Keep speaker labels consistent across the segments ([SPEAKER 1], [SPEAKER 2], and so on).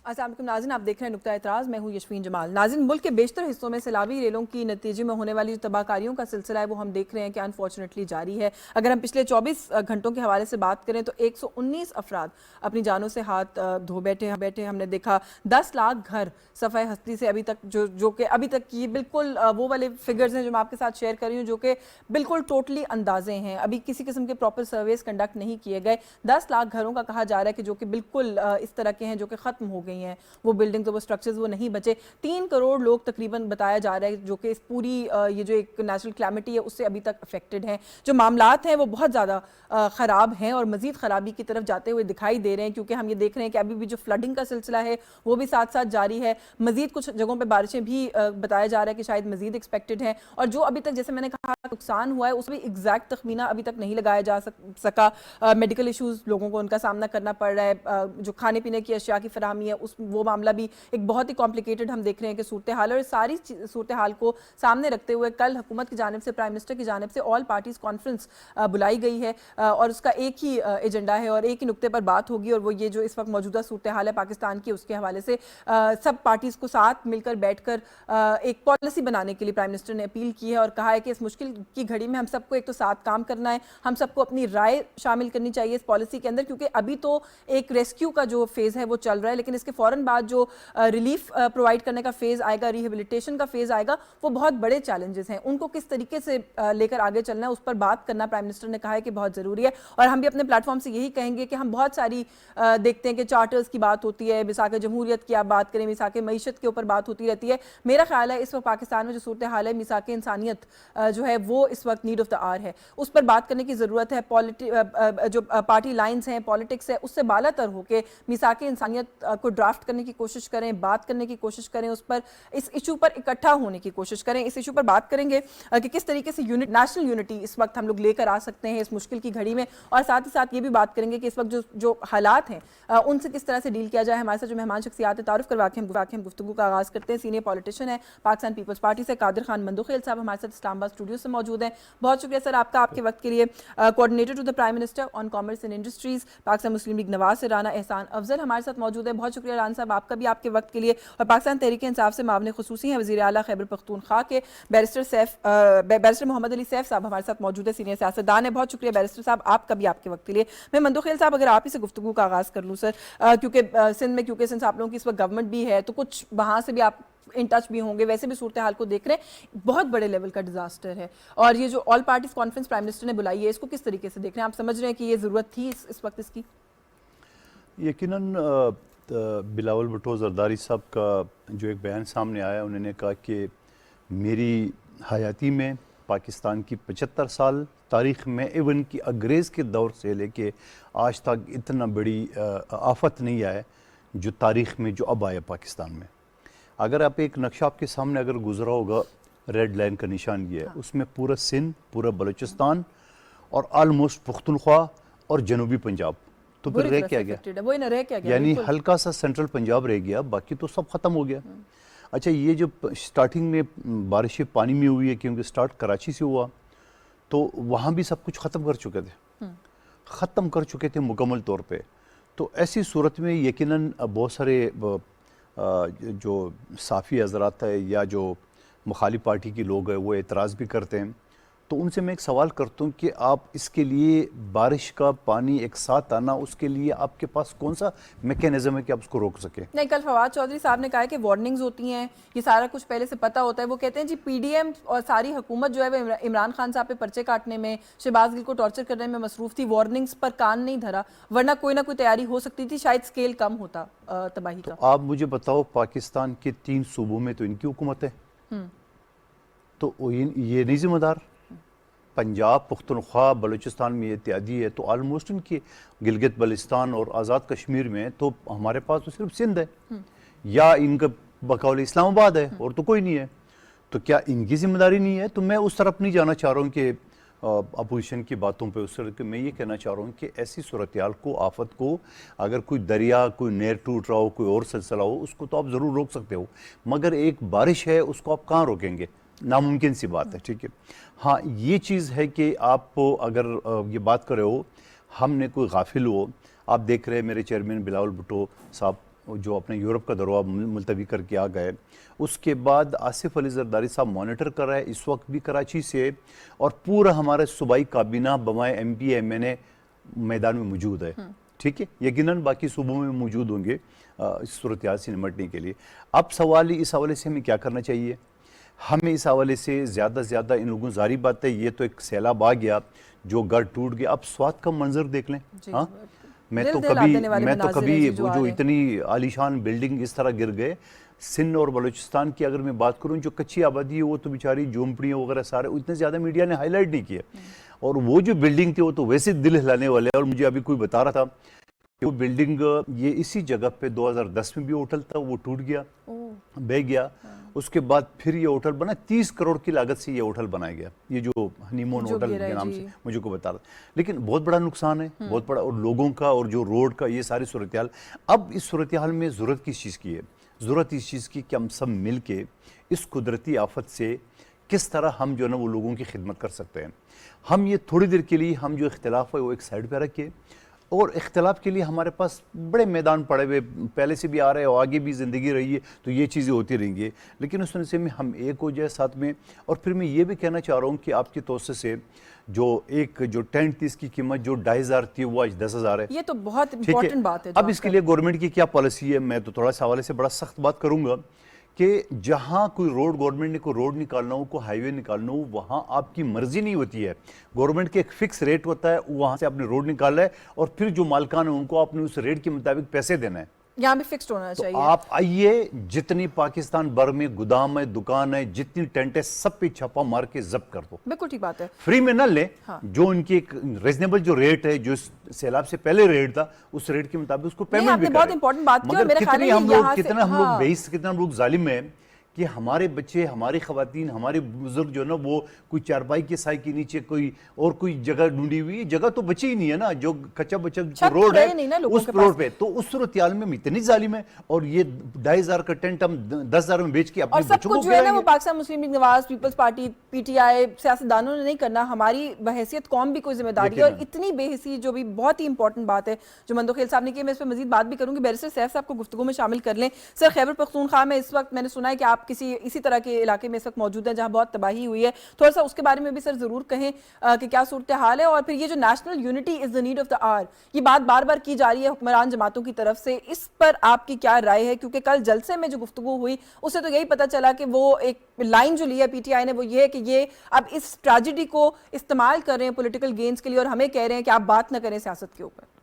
[SPEAKER 1] अस्सलाम वालेकुम नाज़रीन, आप देख रहे हैं नुक्ता एतराज़। मैं हूँ यशवीन जमाल। नाज़रीन, मुल्क के बेशतर हिस्सों में सैलाबी रेलों की नतीजे में होने वाली जो तबाहकारियों का सिलसिला है वो हम देख रहे हैं कि अनफॉर्चुनेटली जारी है। अगर हम पिछले 24 घंटों के हवाले से बात करें तो 119 अफराद अपनी जानों से हाथ धो बैठे। हमने देखा 10 लाख घर सफ़ाई हस्ती से अभी तक जो कि अभी तक ये बिल्कुल वो वाले फिगर्स हैं जो मैं आपके साथ शेयर कर रही हूँ, जो कि बिल्कुल टोटली अंदाजे हैं। अभी किसी किस्म के प्रॉपर सर्वेस कंडक्ट नहीं किए गए। 10 लाख घरों का कहा जा रहा है कि जो कि बिल्कुल इस तरह के हैं जो कि ख़त्म हो गई हैं, वो बिल्डिंग्स, वो स्ट्रक्चर्स वो नहीं बचे। 3 करोड़ लोग तकरीबन बताया जा रहा है जो कि इस पूरी ये जो एक नेचुरल क्लैमिटी है उससे अभी तक अफेक्टेड हैं। जो मामलात हैं वो बहुत ज़्यादा ख़राब हैं और मज़ीद ख़राबी की तरफ जाते हुए दिखाई दे रहे हैं, क्योंकि हम ये देख रहे हैं कि अभी भी जो फ्लडिंग का सिलसिला है वो भी साथ साथ जारी है। मज़ीद कुछ जगहों पर बारिशें भी बताया जा रहा है कि शायद मज़ीद एक्सपेक्टेड हैं। और जो अभी तक जैसे मैंने कहा नुकसान हुआ है उसमें एग्जैक्ट तखमीना अभी तक नहीं लगाया जा सका। मेडिकल इशूज़ लोगों को उनका सामना करना पड़ रहा है। जो खाने पीने की अशिया की फराहमी है उस वो मामला भी एक बहुत ही कॉम्प्लिकेटेड हम देख रहे हैं कि सूरत हाल। और सारी सूरत हाल को सामने रखते हुए कल हुकूमत की जानिब से, प्राइम मिनिस्टर की जानिब से ऑल पार्टीज़ कॉन्फ्रेंस बुलाई गई है और उसका एक ही एजेंडा है और एक ही नुक्ते पर बात होगी, और वो ये जो इस वक्त मौजूदा सूरत हाल है पाकिस्तान की उसके हवाले से सब पार्टीज़ को साथ मिलकर बैठकर एक पॉलिसी बनाने के लिए प्राइम मिनिस्टर ने अपील की है और कहा है कि इस मुश्किल की घड़ी में हम सबको एक तो साथ काम करना है, हम सबको अपनी राय शामिल करनी चाहिए इस पॉलिसी के अंदर, क्योंकि अभी तो एक रेस्क्यू का जो फेज़ है वो चल रहा है, लेकिन इसके फ़ौरन बाद जो रिलीफ प्रोवाइड करने का फेज़ आएगा, रिहेबिलिटेशन का फेज़ आएगा, वो बहुत बड़े चैलेंजेस हैं। उनको किस तरीके से लेकर आगे चलना है उस पर बात करना प्राइम मिनिस्टर ने कहा है कि बहुत ज़रूरी है। और हम भी अपने प्लेटफॉर्म से यही कहेंगे कि हम बहुत सारी देखते हैं कि चार्टर्स की बात होती है, मिसाक जमहूरियत की आप बात करें, मिसाक मईशत के ऊपर बात होती रहती है। मेरा ख्याल है इस वक्त पाकिस्तान में जो सूरत हाल है, मिसाक इंसानियत जो है वो इस वक्त नीड ऑफ द आवर है, उस पर बात करने की ज़रूरत है। जो पार्टी लाइन्स हैं, पॉलिटिक्स है, उससे बालातर होकर मिसाक इंसानियत को ड्राफ्ट करने की कोशिश करें, बात करने की कोशिश करें, उस पर इस इशू पर इकट्ठा होने की कोशिश करें। इस इशू पर बात करेंगे कि किस तरीके से नेशनल यूनिटी इस वक्त हम लोग लेकर आ सकते हैं इस मुश्किल की घड़ी में, और साथ ही साथ ये भी बात करेंगे कि इस वक्त जो हालात हैं उनसे किस तरह से डील किया जाए। हमारे साथ जो मेहमान शख्सियात है तारुफ करवा के हम गुफ्तगू का आगाज़ करते हैं। सीनियर पॉलिटिशियन है पाकिस्तान पीपल्स पार्टी से कादिर खान मंदोखेल साहब हमारे साथ इस्लामाबाद स्टूडियो से मौजूद हैं। बहुत शुक्रिया सर आपका, आपके वक्त के लिए। Coordinator to the prime minister on commerce and industries Pakistan Muslim League Nawaz से राना एहसान अफजल हमारे साथ मौजूद है। बहुत शुक्रिया राना साहब आपका भी, आपके वक्त के लिए। और पाकिस्तान तहरीक इंसाफ से मामले खुसूसी हैं वज़ीर आला खैबर पख्तूनख्वा के बैरिस्टर मोहम्मद अली सैफ साहब हमारे साथ मौजूद है, सीनियर सियासतदान है। बहुत शुक्रिया बैरिस्टर साहब आपका भी, आपके वक्त के लिए। मैं मंदोखेल साहब अगर आप ही से गुफ्तगू का आगाज़ कर लूँ सर, क्योंकि सिंध आप लोगों की इस वक्त गवर्नमेंट भी है तो कुछ वहाँ से भी आप इन टच भी होंगे, वैसे भी सूरत हाल को देख रहे हैं, बहुत बड़े लेवल का डिजास्टर है। और ये जो all parties conference prime minister ने बुलाई है, इसको किस तरीके से देख रहे हैं? आप समझ रहे हैं कि ये ज़रूरत थी इस वक्त इसकी?
[SPEAKER 2] यकीनन बिलावल भुट्टो जरदारी साहब का जो एक बयान सामने आया, उन्होंने कहा कि मेरी हयाती में पाकिस्तान की 75 साल तारीख़ में इवन की अंग्रेज़ के दौर से लेके आज तक इतना बड़ी आफत नहीं आया जो तारीख़ में जो अब आया पाकिस्तान में। अगर आप एक नक्शा आपके सामने अगर गुजरा होगा, रेड लाइन का निशान ये है, उसमें पूरा सिंध, पूरा बलूचिस्तान और आलमोस्ट पुख्तनख्वा और जनूबी पंजाब, तो फिर रह क्या गया? यानी हल्का सा सेंट्रल पंजाब रह गया, बाकी तो सब ख़त्म हो गया। अच्छा, ये जो स्टार्टिंग में बारिशें पानी में हुई है, क्योंकि स्टार्ट कराची से हुआ, तो वहाँ भी सब कुछ ख़त्म कर चुके थे मुकम्मल तौर पे। तो ऐसी सूरत में यकीनन बहुत सारे जो साफ़ी हज़रात है या जो मुखालिफ पार्टी के लोग हैं वो एतराज़ भी करते हैं। तो उनसे मैं एक सवाल करता हूँ कि आप इसके लिए बारिश का पानी एक साथ आना, उसके लिए आपके पास कौन सा मैकेनिज्म है कि आप उसको रोक सके?
[SPEAKER 1] नहीं, कल फवाद चौधरी साहब ने कहा है कि वार्निंग्स होती हैं, ये सारा कुछ पहले से पता होता है। वो कहते हैं जी पीडीएम और सारी हुकूमत जो है वो इमरान खान साहब पे पर्चे काटने में, शहबाज गिल को टॉर्चर करने में मसरूफ थी, वार्निंग्स पर कान नहीं धरा, वरना कोई ना कोई तैयारी हो सकती थी, शायद स्केल कम होता तबाही का।
[SPEAKER 2] आप मुझे बताओ, पाकिस्तान के 3 सूबों में तो इनकी हुकूमत है, तो ये नहीं जिम्मेदार? पंजाब, पुख्तनख्वा, बलूचिस्तान में ये इत्यादि है, तो आलमोस्ट इनकी गिलगित बल्तिस्तान और आज़ाद कश्मीर में तो हमारे पास तो सिर्फ सिंध है या इनका बकौल इस्लामाबाद है, और तो कोई नहीं है। तो क्या इनकी जिम्मेदारी नहीं है? तो मैं उस तरफ नहीं जाना चाह रहा हूँ कि अपोजिशन की बातों पे, उस तरह मैं ये कहना चाह रहा हूँ कि ऐसी सूरत हाल को, आफत को, अगर कोई दरिया, कोई नहर टूट रहा हो, कोई और सिलसिला हो, उसको तो आप ज़रूर रोक सकते हो, मगर एक बारिश है उसको आप कहाँ रोकेंगे? नामुमकिन सी बात है, ठीक है। हाँ, ये चीज़ है कि आप अगर ये बात कर रहे हो हमने कोई गाफिल हो, आप देख रहे हैं मेरे चेयरमैन बिलावल भुट्टो साहब जो अपने यूरोप का दौरा मुलतवी करके आ गए। उसके बाद आसिफ अली जरदारी साहब मॉनिटर कर रहे हैं इस वक्त भी कराची से, और पूरा हमारा सूबाई काबीना बमाए MP MNA मैदान में मौजूद है। ठीक है, यकीनन बाकी सूबों में मौजूद होंगे इस सूरत हाल से निपटने के लिए। अब सवाल इस हवाले से हमें क्या करना चाहिए? हमें इस हवाले से ज़्यादा से ज़्यादा इन लोगों, जारी बात है ये तो एक सैलाब आ गया, जो घर टूट गया, अब स्वात का मंजर देख लें। हाँ, मैं तो कभी वो जो इतनी आलीशान बिल्डिंग इस तरह गिर गए। सिंध और बलूचिस्तान की अगर मैं बात करूं, जो कच्ची आबादी है वो तो बेचारी झोंपड़ियाँ वगैरह सारे इतने ज़्यादा मीडिया ने हाईलाइट नहीं किए, और वो जो बिल्डिंग थी वो तो वैसे दिल हिलाने वाले। और मुझे अभी कोई बता रहा था कि वो बिल्डिंग ये इसी जगह पे 2010 में भी होटल था, वो टूट गया, बह गया। उसके बाद फिर ये होटल बना, 30 करोड़ की लागत से ये होटल बनाया गया, ये जो हनीमून होटल के नाम से मुझे को बता रहा। लेकिन बहुत बड़ा नुकसान है, बहुत बड़ा, और लोगों का और जो रोड का ये सारी सूरत हाल। अब इस सूरत हाल में ज़रूरत किस चीज़ की है? ज़रूरत इस चीज़ की कि हम सब मिल के इस कुदरती आफत से किस तरह हम जो है ना वो लोगों की खिदमत कर सकते हैं। हम ये थोड़ी देर के लिए हम जो इख्तिलाफ है वो एक साइड पर रखें, और इख्तिलाफ के लिए हमारे पास बड़े मैदान पड़े हुए पहले से भी आ रहे हैं और आगे भी ज़िंदगी रही है, तो ये चीज़ें होती रहेंगी। लेकिन उस वजह से में हम एक हो जाए साथ में। और फिर मैं ये भी कहना चाह रहा हूँ कि आपकी तोसे से जो टेंट थी इसकी कीमत जो 2500 थी वो आज 10,000 है।
[SPEAKER 1] ये तो बहुत इंपॉर्टेंट बात है।
[SPEAKER 2] अब इसके लिए गवर्नमेंट की क्या पॉलिसी है? मैं तो थोड़ा सा हवाले से बड़ा सख्त बात करूँगा कि जहाँ कोई रोड, गवर्नमेंट ने कोई रोड निकालना हो, कोई हाईवे निकालना हो, वहाँ आपकी मर्जी नहीं होती है। गवर्नमेंट के एक फिक्स रेट होता है, वहाँ से आपने रोड निकाला है, और फिर जो मालिकान है उनको आपने उस रेट के मुताबिक पैसे देना है।
[SPEAKER 1] यहाँ भी फिक्स्ड होना चाहिए।
[SPEAKER 2] तो आप आइए, जितनी पाकिस्तान भर में गोदाम है, दुकान है, जितनी टेंट है, सब पे छापा मार के जब्त कर दो।
[SPEAKER 1] बिल्कुल ठीक बात है।
[SPEAKER 2] फ्री में ना ले।
[SPEAKER 1] हाँ।
[SPEAKER 2] जो उनकी एक रीजनेबल जो रेट है, जो सैलाब से पहले रेट था, उस रेट के मुताबिक उसको पेमेंट भी करें।
[SPEAKER 1] बहुत इंपॉर्टेंट बात की, और मेरे ख्याल में
[SPEAKER 2] कितना हम लोग बेइज्जत, कितना हम लोग जालिम है कि हमारे बच्चे, हमारी खवातीन, हमारे बुजुर्ग जो है ना वो कोई चारपाई के साए के नीचे कोई और कोई जगह ढूंढी हुई, जगह तो बची ही नहीं है ना, जो कच्चा बच्चा रोड है उस रोड पे। तो उस सूरत हाल में इतनी जालिम है, और ये 2,500 का टेंट हम 10,000 में बेच के अपने बच्चों को
[SPEAKER 1] जो है ना वो पाकिस्तान मुस्लिम लीग नवाज, पीपल्स पार्टी, PTI सियासतदानों ने नहीं करना, हमारी बहैसियत कौम भी कोई जिम्मेदारी है। और इतनी बेहिसी, जो भी बहुत ही इंपॉर्टेंट बात है जो मंदोखेल साहब ने की, मैं इस पर मजीद बात भी करूंगी। बैरिस्टर सैफ साहब को गुफ्तगू में शामिल कर लें। सर, खैबर पख्तूनख्वा में इस वक्त मैंने सुना है कि आप किसी इसी तरह के इलाके में इस वक्त मौजूद है जहां बहुत तबाही हुई है, थोड़ा सा उसके बारे में भी सर जरूर कहें कि क्या सूरत हाल है। और फिर ये जो national unity is the need of the hour, ये बात बार बार की जा रही है हुक्मरान जमातों की तरफ से, इस पर आपकी क्या राय है? क्योंकि कल जलसे में जो गुफ्तगू हुई उससे तो यही पता चला कि वो एक लाइन जो ली है PTI ने वो ये है कि ये अब इस ट्रेजेडी को इस्तेमाल कर रहे हैं पॉलिटिकल गेन्स के लिए, और हमें कह रहे हैं कि आप बात ना करें सियासत के ऊपर।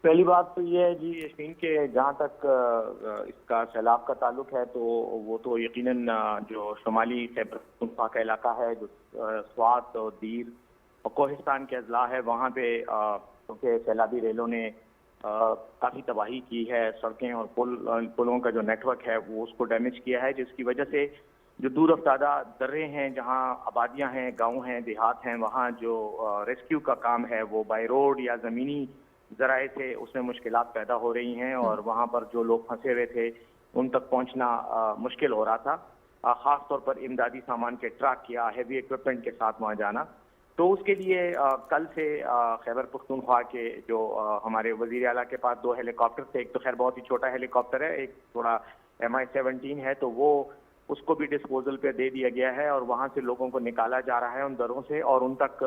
[SPEAKER 3] पहली बात तो ये है जी यकीन के, जहाँ तक इसका सैलाब का ताल्लुक है तो वो तो यकीनन जो शुमाली खैबर पख्तूनख्वा का इलाका है, जो स्वात और दीर और कोहिस्तान के अजला है, वहाँ पे क्योंकि सैलाबी रेलों ने काफ़ी तबाही की है। सड़कें और पुलों का जो नेटवर्क है वो उसको डैमेज किया है, जिसकी वजह से जो दूर अफ्तादा दर्रे हैं, जहाँ आबादियाँ हैं, गाँव हैं, देहात हैं, वहाँ जो रेस्क्यू का काम है वो बाय रोड या ज़मीनी जराए से उसमें मुश्किलात पैदा हो रही हैं, और वहाँ पर जो लोग फंसे हुए थे उन तक पहुँचना मुश्किल हो रहा था। ख़ास तौर पर इमदादी सामान के ट्रक या हैवी इक्विपमेंट के साथ वहाँ जाना। तो उसके लिए कल से खैबर पख्तूनख्वा के जो हमारे वज़ीर आला के पास 2 हेलीकॉप्टर थे, एक तो खैर बहुत ही छोटा हेलीकॉप्टर है, एक थोड़ा MI-17 है, तो वो उसको भी डिस्पोजल पे दे दिया गया है, और वहाँ से लोगों को निकाला जा रहा है उन दरों से, और उन तक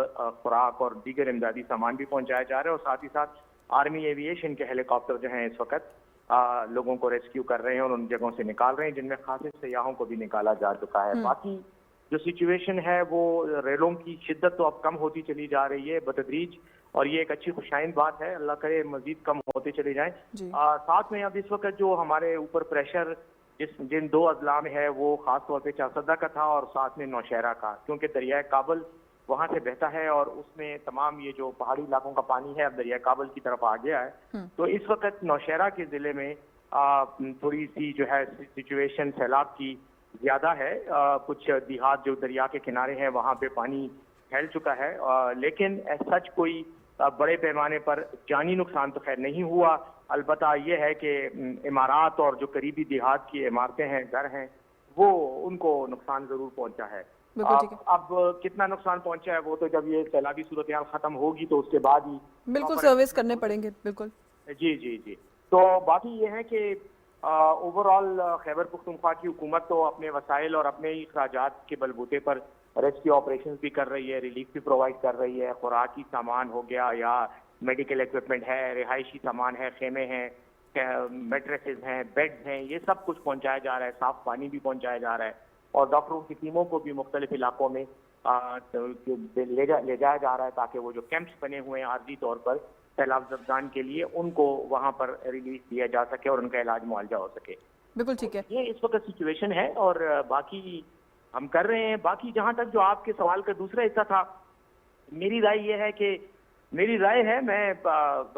[SPEAKER 3] खुराक और दीगर इमदादी सामान भी पहुँचाया जा रहा है। और साथ ही साथ आर्मी एविएशन के हेलीकॉप्टर जो हैं इस वक्त लोगों को रेस्क्यू कर रहे हैं और उन जगहों से निकाल रहे हैं जिनमें खासे सयाहों को भी निकाला जा चुका है। बाकी जो सिचुएशन है वो रेलों की शिद्दत तो अब कम होती चली जा रही है बतदरीज, और ये एक अच्छी खुशाइन बात है, अल्लाह करे मजीद कम होते चले जाएं। साथ में अब इस वक्त जो हमारे ऊपर प्रेशर जिन 2 अजला में है वो खास तौर पे चारसदा का था और साथ में नौशहरा का, क्योंकि दरिया काबल वहाँ से बहता है और उसमें तमाम ये जो पहाड़ी इलाकों का पानी है अब दरिया काबल की तरफ आ गया है। तो इस वक्त नौशहरा के ज़िले में थोड़ी सी जो है सिचुएशन सैलाब की ज़्यादा है। कुछ देहात जो दरिया के किनारे हैं वहाँ पे पानी फैल चुका है, लेकिन सच कोई बड़े पैमाने पर जानी नुकसान तो खैर नहीं हुआ। अलबत्ता ये है कि इमारात और जो करीबी देहात की इमारतें हैं, घर हैं, वो उनको नुकसान ज़रूर पहुँचा है। अब कितना नुकसान पहुंचा है वो तो जब ये सैलाबी सूरत हाल खत्म होगी तो उसके बाद ही
[SPEAKER 1] बिल्कुल सर्विस करने पड़ेंगे। बिल्कुल
[SPEAKER 3] जी जी जी। तो बाकी ये है कि ओवरऑल खैबर पख्तूनख्वा की हुकूमत तो अपने वसाइल और अपने ही अखराजात के बलबूते पर रेस्क्यू ऑपरेशन भी कर रही है, रिलीफ भी प्रोवाइड कर रही है। खुराकी सामान हो गया या मेडिकल इक्विपमेंट है, रिहायशी सामान है, खेमे हैं, मेट्रेसेस हैं, बेड्स हैं, ये सब कुछ पहुंचाया जा रहा है। साफ पानी भी पहुंचाया जा रहा है और डॉक्टरों की टीमों को भी मुख्तलिफ इलाकों में ले जाया जा रहा है ताकि वो जो कैंप्स बने हुए हैं आर्जी तौर पर सैलाब ज़दगान के लिए, उनको वहां पर रिलीफ दिया जा सके और उनका इलाज मुआवजा हो सके।
[SPEAKER 1] बिल्कुल ठीक है।
[SPEAKER 3] ये इस वक्त सिचुएशन है और बाकी हम कर रहे हैं। बाकी जहां तक जो आपके सवाल का दूसरा हिस्सा था, मेरी राय ये है कि मैं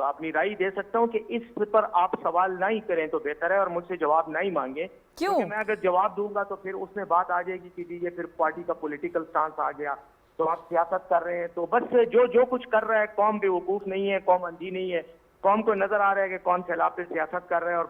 [SPEAKER 3] अपनी राय दे सकता हूं कि इस पर आप सवाल ना ही करें तो बेहतर है और मुझसे जवाब ना ही मांगे।
[SPEAKER 1] क्यों?
[SPEAKER 3] क्योंकि मैं अगर जवाब दूंगा तो फिर उसमें बात आ जाएगी कि जी ये फिर पार्टी का पॉलिटिकल स्टांस आ गया, तो आप सियासत कर रहे हैं। तो बस जो कुछ कर रहा है, कौम बेवकूफ नहीं है, कौम अंधी नहीं है, कौम को नजर आ रहा है कि कौन सैलाब पे सियासत कर रहा है और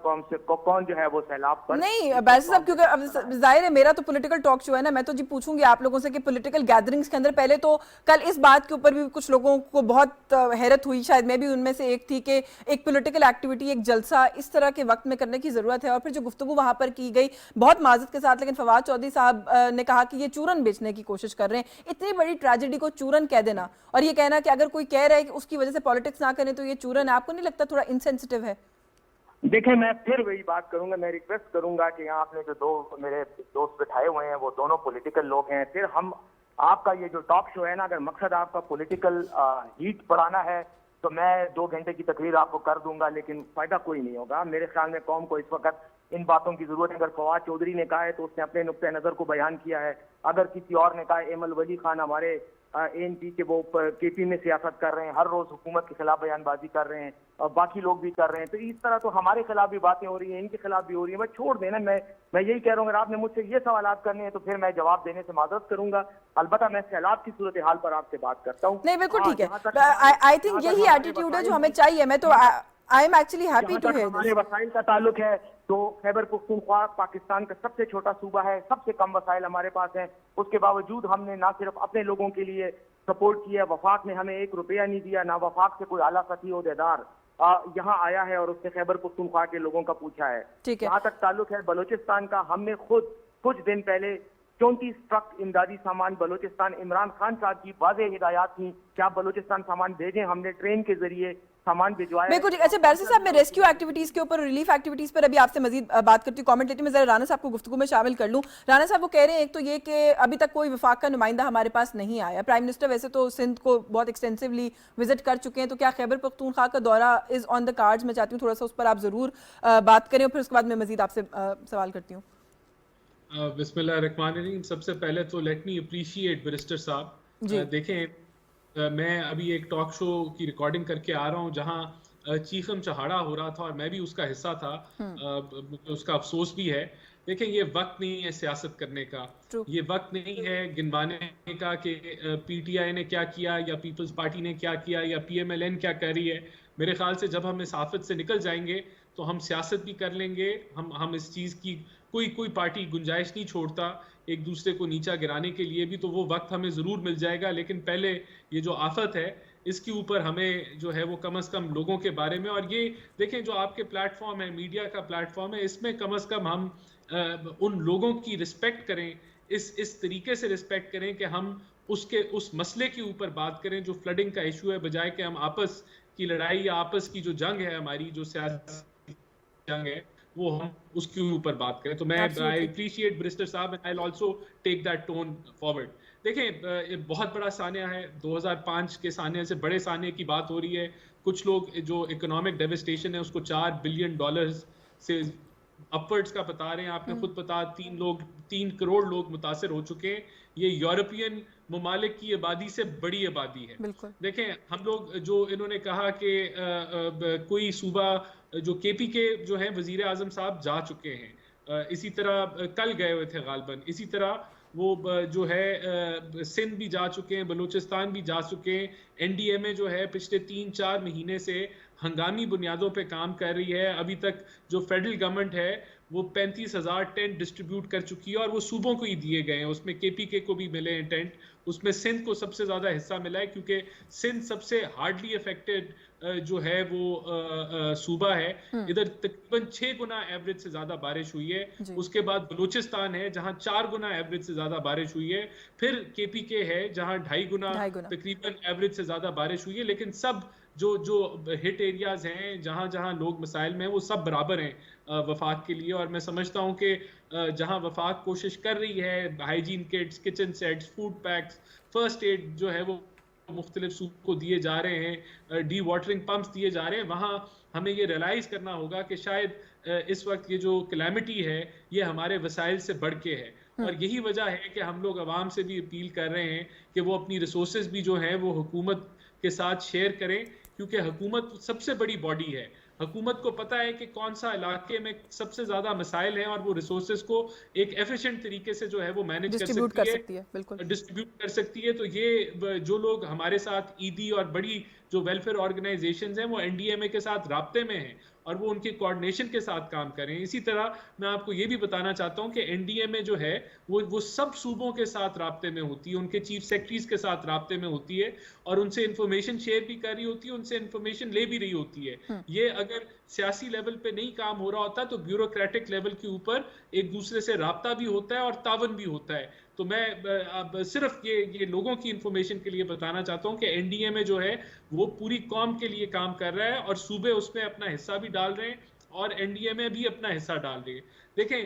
[SPEAKER 3] कौन जो है वो सैलाब पर
[SPEAKER 1] नहीं बैरिस्टर साहब, क्योंकि अब जाहिर है मेरा तो पॉलिटिकल टॉक शो है ना, मैं तो जी पूछूंगी आप लोगों से कि पॉलिटिकल गैदरिंग्स के अंदर पहले तो कल इस बात के ऊपर भी कुछ लोगों को बहुत हैरत हुई, शायद मैं भी उनमें से एक थी, कि एक पॉलिटिकल एक्टिविटी, एक जलसा इस तरह के वक्त में करने की जरूरत है और फिर जो गुफ्तगू वहां पर की गई बहुत माजरत के साथ, लेकिन फवाद चौधरी साहब ने कहा कि ये चूरन बेचने की कोशिश कर रहे हैं। इतनी बड़ी ट्रेजेडी को चूरन कह देना और ये कहना कि अगर कोई कह रहा है कि उसकी वजह से पॉलिटिक्स ना करें तो ये चूरन है, आपको नहीं लगता थोड़ा इनसेंसिटिव है?
[SPEAKER 3] देखें, मैं फिर वही बात करूंगा, मैं रिक्वेस्ट करूंगा कि यहाँ आपने जो दो मेरे दोस्त बिठाए हुए हैं वो दोनों पॉलिटिकल लोग हैं। फिर हम आपका ये जो टॉक शो है ना, अगर मकसद आपका पॉलिटिकल हीट बढ़ाना है तो मैं 2 घंटे की तकरीर आपको कर दूंगा, लेकिन फायदा कोई नहीं होगा। मेरे ख्याल में कौम को इस वक्त इन बातों की जरूरत है। अगर फवाद चौधरी ने कहा है तो उसने अपने नुक्ते नजर को बयान किया है। अगर किसी और ने कहा, एमल वली खान हमारे एएनपी के वो केपी में सियासत कर रहे हैं, हर रोज हुकूमत के खिलाफ बयानबाजी कर रहे हैं और बाकी लोग भी कर रहे हैं, तो इस तरह तो हमारे खिलाफ भी बातें हो रही हैं, इनके खिलाफ भी हो रही है। बस छोड़ देना। मैं यही कह रहा हूँ, अगर आपने मुझसे ये सवाल करने हैं तो फिर मैं जवाब देने से माजरत करूंगा। अलबत्ता मैं सैलाब की सूरत हाल पर आपसे बात करता हूँ।
[SPEAKER 1] नहीं बिल्कुल ठीक है, आई थिंक यही एटीट्यूड है जो हमें चाहिए। मैं तो I am actually happy to hear
[SPEAKER 3] हमारे वसाइल का ताल्लुक है तो खैबर पख्तूनख्वा पाकिस्तान का सबसे छोटा सूबा है, सबसे कम वसाइल हमारे पास हैं। उसके बावजूद हमने ना सिर्फ अपने लोगों के लिए सपोर्ट किया, वफाक ने हमें 1 रुपया नहीं दिया, ना वफाक से कोई आला सती ओहदेदार यहाँ आया है और उसने खैबर पख्तूनख्वा के लोगों का पूछा है। जहाँ तक ताल्लुक है बलोचिस्तान का, हमने खुद कुछ दिन पहले 34 ट्रक इमदादी सामान बलोचिस्तान, इमरान खान साहब की वाज़ेह हिदायत थी कि आप बलोचिस्तान सामान भेजें, हमने ट्रेन के जरिए सामान भिजवाया।
[SPEAKER 1] बिल्कुल। अच्छा बैरिस्टर साहब, मैं रेस्क्यू एक्टिविटीज के ऊपर, रिलीफ एक्टिविटीज पर अभी आपसे मजीद बात करती हूँ, कमेंट लेती हूँ। मैं जरा राना साहब को गुफ्तगू में शामिल कर लूँ। राना साहब वो कह रहे हैं एक तो ये कि अभी तक कोई वफाक का नुमाइंदा हमारे पास नहीं आया। प्राइम मिनिस्टर वैसे तो सिंध को बहुत एक्सटेंसिवली विजिट कर चुके हैं, तो क्या खैबर पख्तूनख्वा का दौरा इज ऑन द कार्ड्स? मैं चाहती हूँ थोड़ा सा उस पर आप जरूर बात करें और फिर उसके बाद मैं मजीद आपसे सवाल करती हूँ।
[SPEAKER 4] बिस्मिल्लाहिर्रहमानिर्रहीम। सबसे पहले तो लेट मी अप्रिशिएट बैरिस्टर साहब। देखें, मैं अभी एक टॉक शो की रिकॉर्डिंग करके आ रहा हूँ जहाँ चीखम चहाड़ा हो रहा था और मैं भी उसका हिस्सा था। उसका अफसोस भी है। देखें, ये वक्त नहीं है सियासत करने का, ये वक्त नहीं है गिनवाने का कि पीटीआई ने क्या किया या पीपल्स पार्टी ने क्या किया या पीएमएलएन क्या कर रही है। मेरे ख्याल से जब हम इस आफत से निकल जाएंगे तो हम सियासत भी कर लेंगे। हम इस चीज़ की कोई पार्टी गुंजाइश नहीं छोड़ता एक दूसरे को नीचा गिराने के लिए भी, तो वो वक्त हमें ज़रूर मिल जाएगा। लेकिन पहले ये जो आफत है इसके ऊपर हमें जो है वो कम से कम लोगों के बारे में, और ये देखें जो आपके प्लेटफॉर्म है, मीडिया का प्लेटफॉर्म है, इसमें कम से कम हम उन लोगों की रिस्पेक्ट करें, इस तरीके से रिस्पेक्ट करें कि हम उस मसले के ऊपर बात करें जो फ्लडिंग का इशू है, बजाय कि हम आपस की लड़ाई या आपस की जो जंग है, हमारी जो सियासी जंग है, वो हम उसके ऊपर बात करें। तो मैं आई अप्रिशिएट बैरिस्टर साहब and I will also take that tone forward. देखें, ये बहुत बड़ा सानिया है, 2005 के सानिया से बड़े सानिया की बात हो रही है। कुछ लोग जो इकोनॉमिक डेविस्टेशन है उसको $4 बिलियन से अपवर्ड्स का बता रहे हैं। आपने खुद बता 3 करोड़ लोग मुतासर हो चुके हैं। ये यूरोपियन ममालिक की आबादी से बड़ी आबादी है। देखें, हम लोग जो इन्होंने कहा कि कोई सूबा जो केपी के जो है वजीर आजम साहब जा चुके हैं, इसी तरह कल गए हुए थे गालबन, इसी तरह वो जो है सिंध भी जा चुके हैं, बलूचिस्तान भी जा चुके हैं। एनडीएमए जो है पिछले 3-4 महीने से हंगामी बुनियादों पे काम कर रही है। अभी तक जो फेडरल गवर्नमेंट है वो 35,000 टेंट डिस्ट्रीब्यूट कर चुकी है और वो सूबों को ही दिए गए हैं। उसमें केपीके को भी मिले हैं टेंट, उसमें सिंध को सबसे ज्यादा हिस्सा मिला है क्योंकि सिंध सबसे हार्डली अफेक्टेड जो है वो सूबा है। इधर तकरीबन 6 गुना एवरेज से ज्यादा बारिश हुई है। उसके बाद बलूचिस्तान है जहां 4 गुना एवरेज से ज्यादा बारिश हुई है। फिर केपीके है जहां 2.5 गुना तकरीबन एवरेज से ज्यादा बारिश हुई है। लेकिन सब जो हिट एरियाज हैं जहां जहां लोग मसाइल में हैं वो सब बराबर हैं वफाक के लिए। और मैं समझता हूं कि जहां वफाक कोशिश कर रही है, hygiene kits, kitchen sets, food packs, first aid जो है वो मुख्तलिफ सूबों को दिए जा रहे हैं, डी वाटरिंग पंप्स दिए जा रहे हैं, वहाँ हमें ये रियलाइज करना होगा कि शायद इस वक्त ये जो कैलेमिटी है ये हमारे वसाइल से बढ़ के है। और यही वजह है कि हम लोग अवाम से भी अपील कर रहे हैं कि वो अपनी रिसोर्सेज भी जो हैं वो हुकूमत के साथ शेयर करें, क्योंकि हुकूमत सबसे बड़ी बॉडी है। हुकूमत को पता है कि कौन सा इलाके में सबसे ज्यादा मसाइल हैं और वो रिसोर्सेज को एक एफिशिएंट तरीके से जो है वो मैनेज कर सकती है, डिस्ट्रीब्यूट कर सकती है। तो ये जो लोग हमारे साथ ईदी और बड़ी जो वेलफेयर ऑर्गेनाइजेशंस हैं वो एनडीएमए के साथ राब्ते में हैं और वो उनके कोऑर्डिनेशन के साथ काम करें। इसी तरह मैं आपको ये भी बताना चाहता हूं कि एनडीएमए जो है वो सब सूबों के साथ राब्ते में होती है, उनके चीफ सेक्रेटरीज के साथ राब्ते में होती है और उनसे इंफॉर्मेशन शेयर भी कर रही होती है, उनसे इंफॉर्मेशन ले भी रही होती है। ये अगर सियासी लेवल पे नहीं काम हो रहा होता तो ब्यूरोक्रेटिक लेवल के ऊपर एक दूसरे से राब्ता भी होता है और तावन भी होता है। तो मैं अब सिर्फ ये लोगों की इंफॉर्मेशन के लिए बताना चाहता हूं कि एनडीएमए जो है वो पूरी कौम के लिए काम कर रहा है और सूबे उसमें अपना हिस्सा भी डाल रहे हैं और एनडीएमए भी अपना हिस्सा डाल रही है। देखें,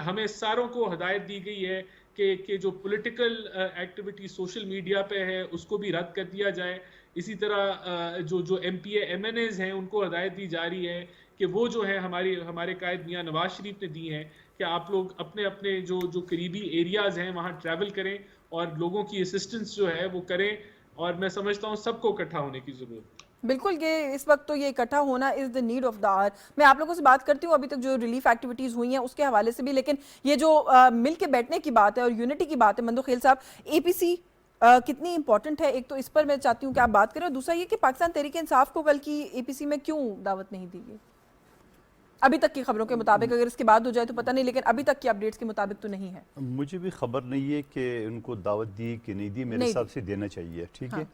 [SPEAKER 4] हमें सारों को हिदायत दी गई है कि जो पॉलिटिकल एक्टिविटी सोशल मीडिया पे है उसको भी रद्द कर दिया जाए। इसी तरह जो एमपीए एमएनएज हैं उनको हिदायत दी जा रही है कि वो जो है हमारे कायद मियां नवाज शरीफ ने दी है कि आप लोग अपने अपने जो करीबी एरियाज हैं वहाँ ट्रैवल करें और लोगों की असिस्टेंस जो है वो करें। और मैं समझता हूँ सबको इकट्ठा होने की जरूरत है।
[SPEAKER 1] बिल्कुल, ये इस वक्त तो ये इकट्ठा होना is the need of the hour. मैं आप लोगों से बात करती हूँ अभी तक जो रिलीफ एक्टिविटीज हुई हैं उसके हवाले से भी, लेकिन ये जो मिल के बैठने की बात है और यूनिटी की बात है, मंदोखेल साहब, एपीसी कितनी इंपॉर्टेंट है, एक तो इस पर मैं चाहती हूँ कि आप बात करें, और दूसरा ये कि पाकिस्तान तहरीक इंसाफ को कल की एपीसी में क्यों दावत नहीं दी गई अभी तक की खबरों के मुताबिक? अगर इसके बाद हो जाए तो पता नहीं, लेकिन अभी तक की अपडेट्स के मुताबिक तो नहीं है।
[SPEAKER 2] मुझे भी खबर नहीं है कि उनको दावत दी कि नहीं दी, मेरे हिसाब से देना चाहिए, ठीक है।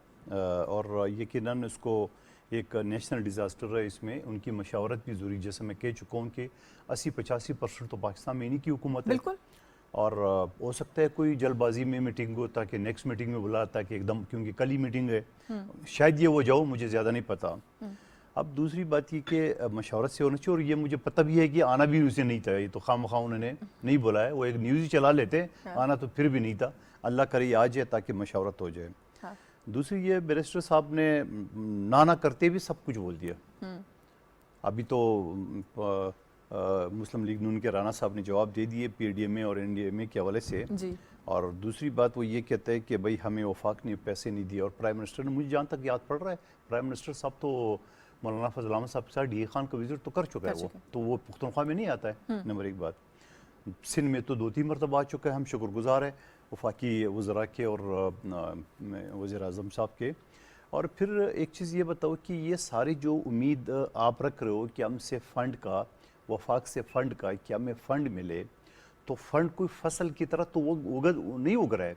[SPEAKER 2] और यकीनन उसको एक नेशनल डिज़ास्टर है, इसमें उनकी मशावरत भी ज़रूरी। जैसे मैं कह चुका हूँ कि 80-85% तो पाकिस्तान में इन्हीं की हुकूमत है। और हो सकता है कोई जल्दबाजी में मीटिंग हो ताकि नेक्स्ट मीटिंग में बुला, ताकि एकदम, क्योंकि कल ही मीटिंग है, शायद ये वो जाओ, मुझे ज़्यादा नहीं पता। अब दूसरी बात ये कि मशावरत से होना चाहिए, और ये मुझे पता भी है कि आना भी उसे नहीं था, ये तो खामखा उन्होंने नहीं बुलाया, वो एक न्यूज़ ही चला लेते, आना तो फिर भी नहीं था। अल्लाह करे आ जाए ताकि मशावरत हो जाए। दूसरी ये बैरिस्टर साहब ने ना करते भी सब कुछ बोल दिया। अभी तो मुस्लिम लीग नून के राना साहब ने जवाब दे दिए पीडीएमए और एनडीएमए के हवाले से जी। और दूसरी बात वो ये कहते हैं कि भाई हमें वफाक ने पैसे नहीं दिए, और प्राइम मिनिस्टर ने, मुझे जहाँ तक याद पड़ रहा है, प्राइम मिनिस्टर साहब तो मौलाना फजल अहमद साहब के साथ डी खान का विजिट तो कर चुका है, वो पुख्तनख्वा में नहीं आता है। नंबर एक बात, सिंध में तो 2-3 मरतबा आ चुका है, हम शुक्रगुजार है वफाकी वज़रा के और वज़ीर आज़म साहब के। और फिर एक चीज़ ये बताओ कि ये सारी जो उम्मीद आप रख रहे हो कि हमसे फ़ंड का, वफाक से फ़ंड का, कि हमें फ़ंड मिले, तो फ़ंड कोई फसल की तरह तो वो नहीं उग रहा है।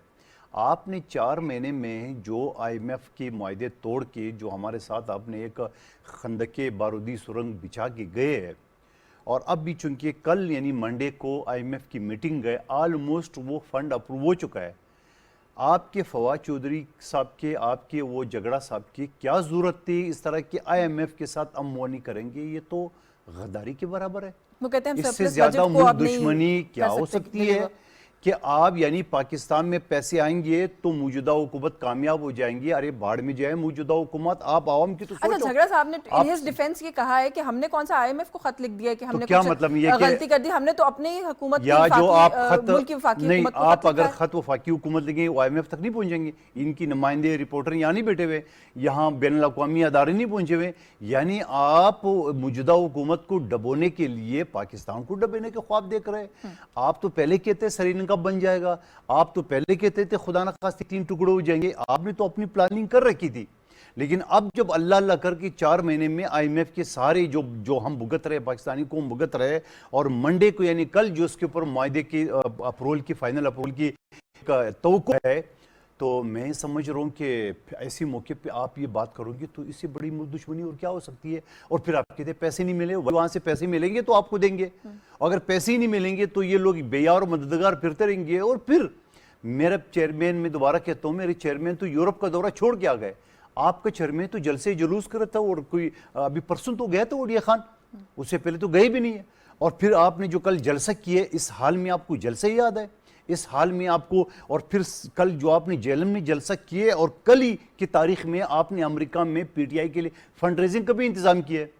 [SPEAKER 2] आपने 4 महीने में जो IMF के मुआहदे तोड़ के जो हमारे साथ आपने एक खंदके बारूदी सुरंग बिछा के गए हैं, और अब भी चूंकि कल यानी मंडे को IMF की मीटिंग गए, ऑलमोस्ट वो फंड अप्रूव हो चुका है। आपके फवाद चौधरी साहब के, आपके वो झगड़ा साहब की क्या ज़रूरत थी इस तरह की IMF के साथ अमवानी करेंगे? ये तो गद्दारी के बराबर है।
[SPEAKER 1] वो कहते हैं
[SPEAKER 2] इससे ज़्यादा मुल्क दुश्मनी क्या हो सकती है कि आप यानी पाकिस्तान में पैसे आएंगे तो मौजूदा हुकूमत कामयाब हो जाएंगी। अरे बाढ़ में जाए मौजूदा हुकूमत, आप आवाम की तो सोचो।
[SPEAKER 1] अच्छा, झगड़ा साहब ने इन हिज डिफेंस ये कहा है कि हमने कौन सा IMF को खत लिख दिया है कि हमने
[SPEAKER 2] तो क्या मतलब ये
[SPEAKER 1] गलती कर दी, हमने तो अपनी हुकूमत
[SPEAKER 2] या जो आप खत
[SPEAKER 1] नहीं,
[SPEAKER 2] आप अगर खत वफाकी हुकूमत लिखेंगे वो IMF तक नहीं पहुंचेंगे। इनकी नुमाइंदे रिपोर्टर यहाँ नहीं बैठे हुए, यहाँ बैनुल अक़वामी अदारे नहीं पहुंचे हुए। यानी आप मौजूदा हुकूमत को डबोने के लिए पाकिस्तान को डबोने के ख्वाब देख रहे हैं। आप तो पहले कहते श्रीलंका बन जाएगा, आप तो पहले कहते थे खुदा न खास्ते 3 टुकड़े हो जाएंगे। आपने तो अपनी प्लानिंग कर रखी थी, लेकिन अब जब अल्लाह अल्लाह करके 4 महीने में IMF के सारे जो हम भुगत रहे, पाकिस्तानी को हम भुगत रहे, और मंडे को यानी कल जो उसके ऊपर मुआहदे की अप्रूवल की फाइनल अप्रूवल की तवक्को है, तो मैं समझ रहा हूँ कि ऐसे मौके पे आप ये बात करोगे तो इससे बड़ी मुल्क दुश्मनी और क्या हो सकती है। और फिर आप कहते पैसे नहीं मिले, वहाँ से पैसे मिलेंगे तो आपको देंगे, अगर पैसे ही नहीं मिलेंगे तो ये लोग बेयार और मददगार फिरते रहेंगे। और फिर मेरा चेयरमैन, मैं दोबारा कहता हूँ, मेरे चेयरमैन तो यूरोप का दौरा छोड़ के आ गए, आपका चेयरमैन तो जलसे जुलूस कर रहा था, और कोई अभी परसों तो गया था ओडिया खान, उससे पहले तो गए भी नहीं है। और फिर आपने जो कल जलसा किए, इस हाल में आपको जलसा ही याद है, इस हाल में आपको, और फिर कल जो आपने जेलम में जलसा किए, और कल ही की तारीख में आपने अमेरिका में PTI के लिए फंड रेजिंग का भी इंतजाम किया है।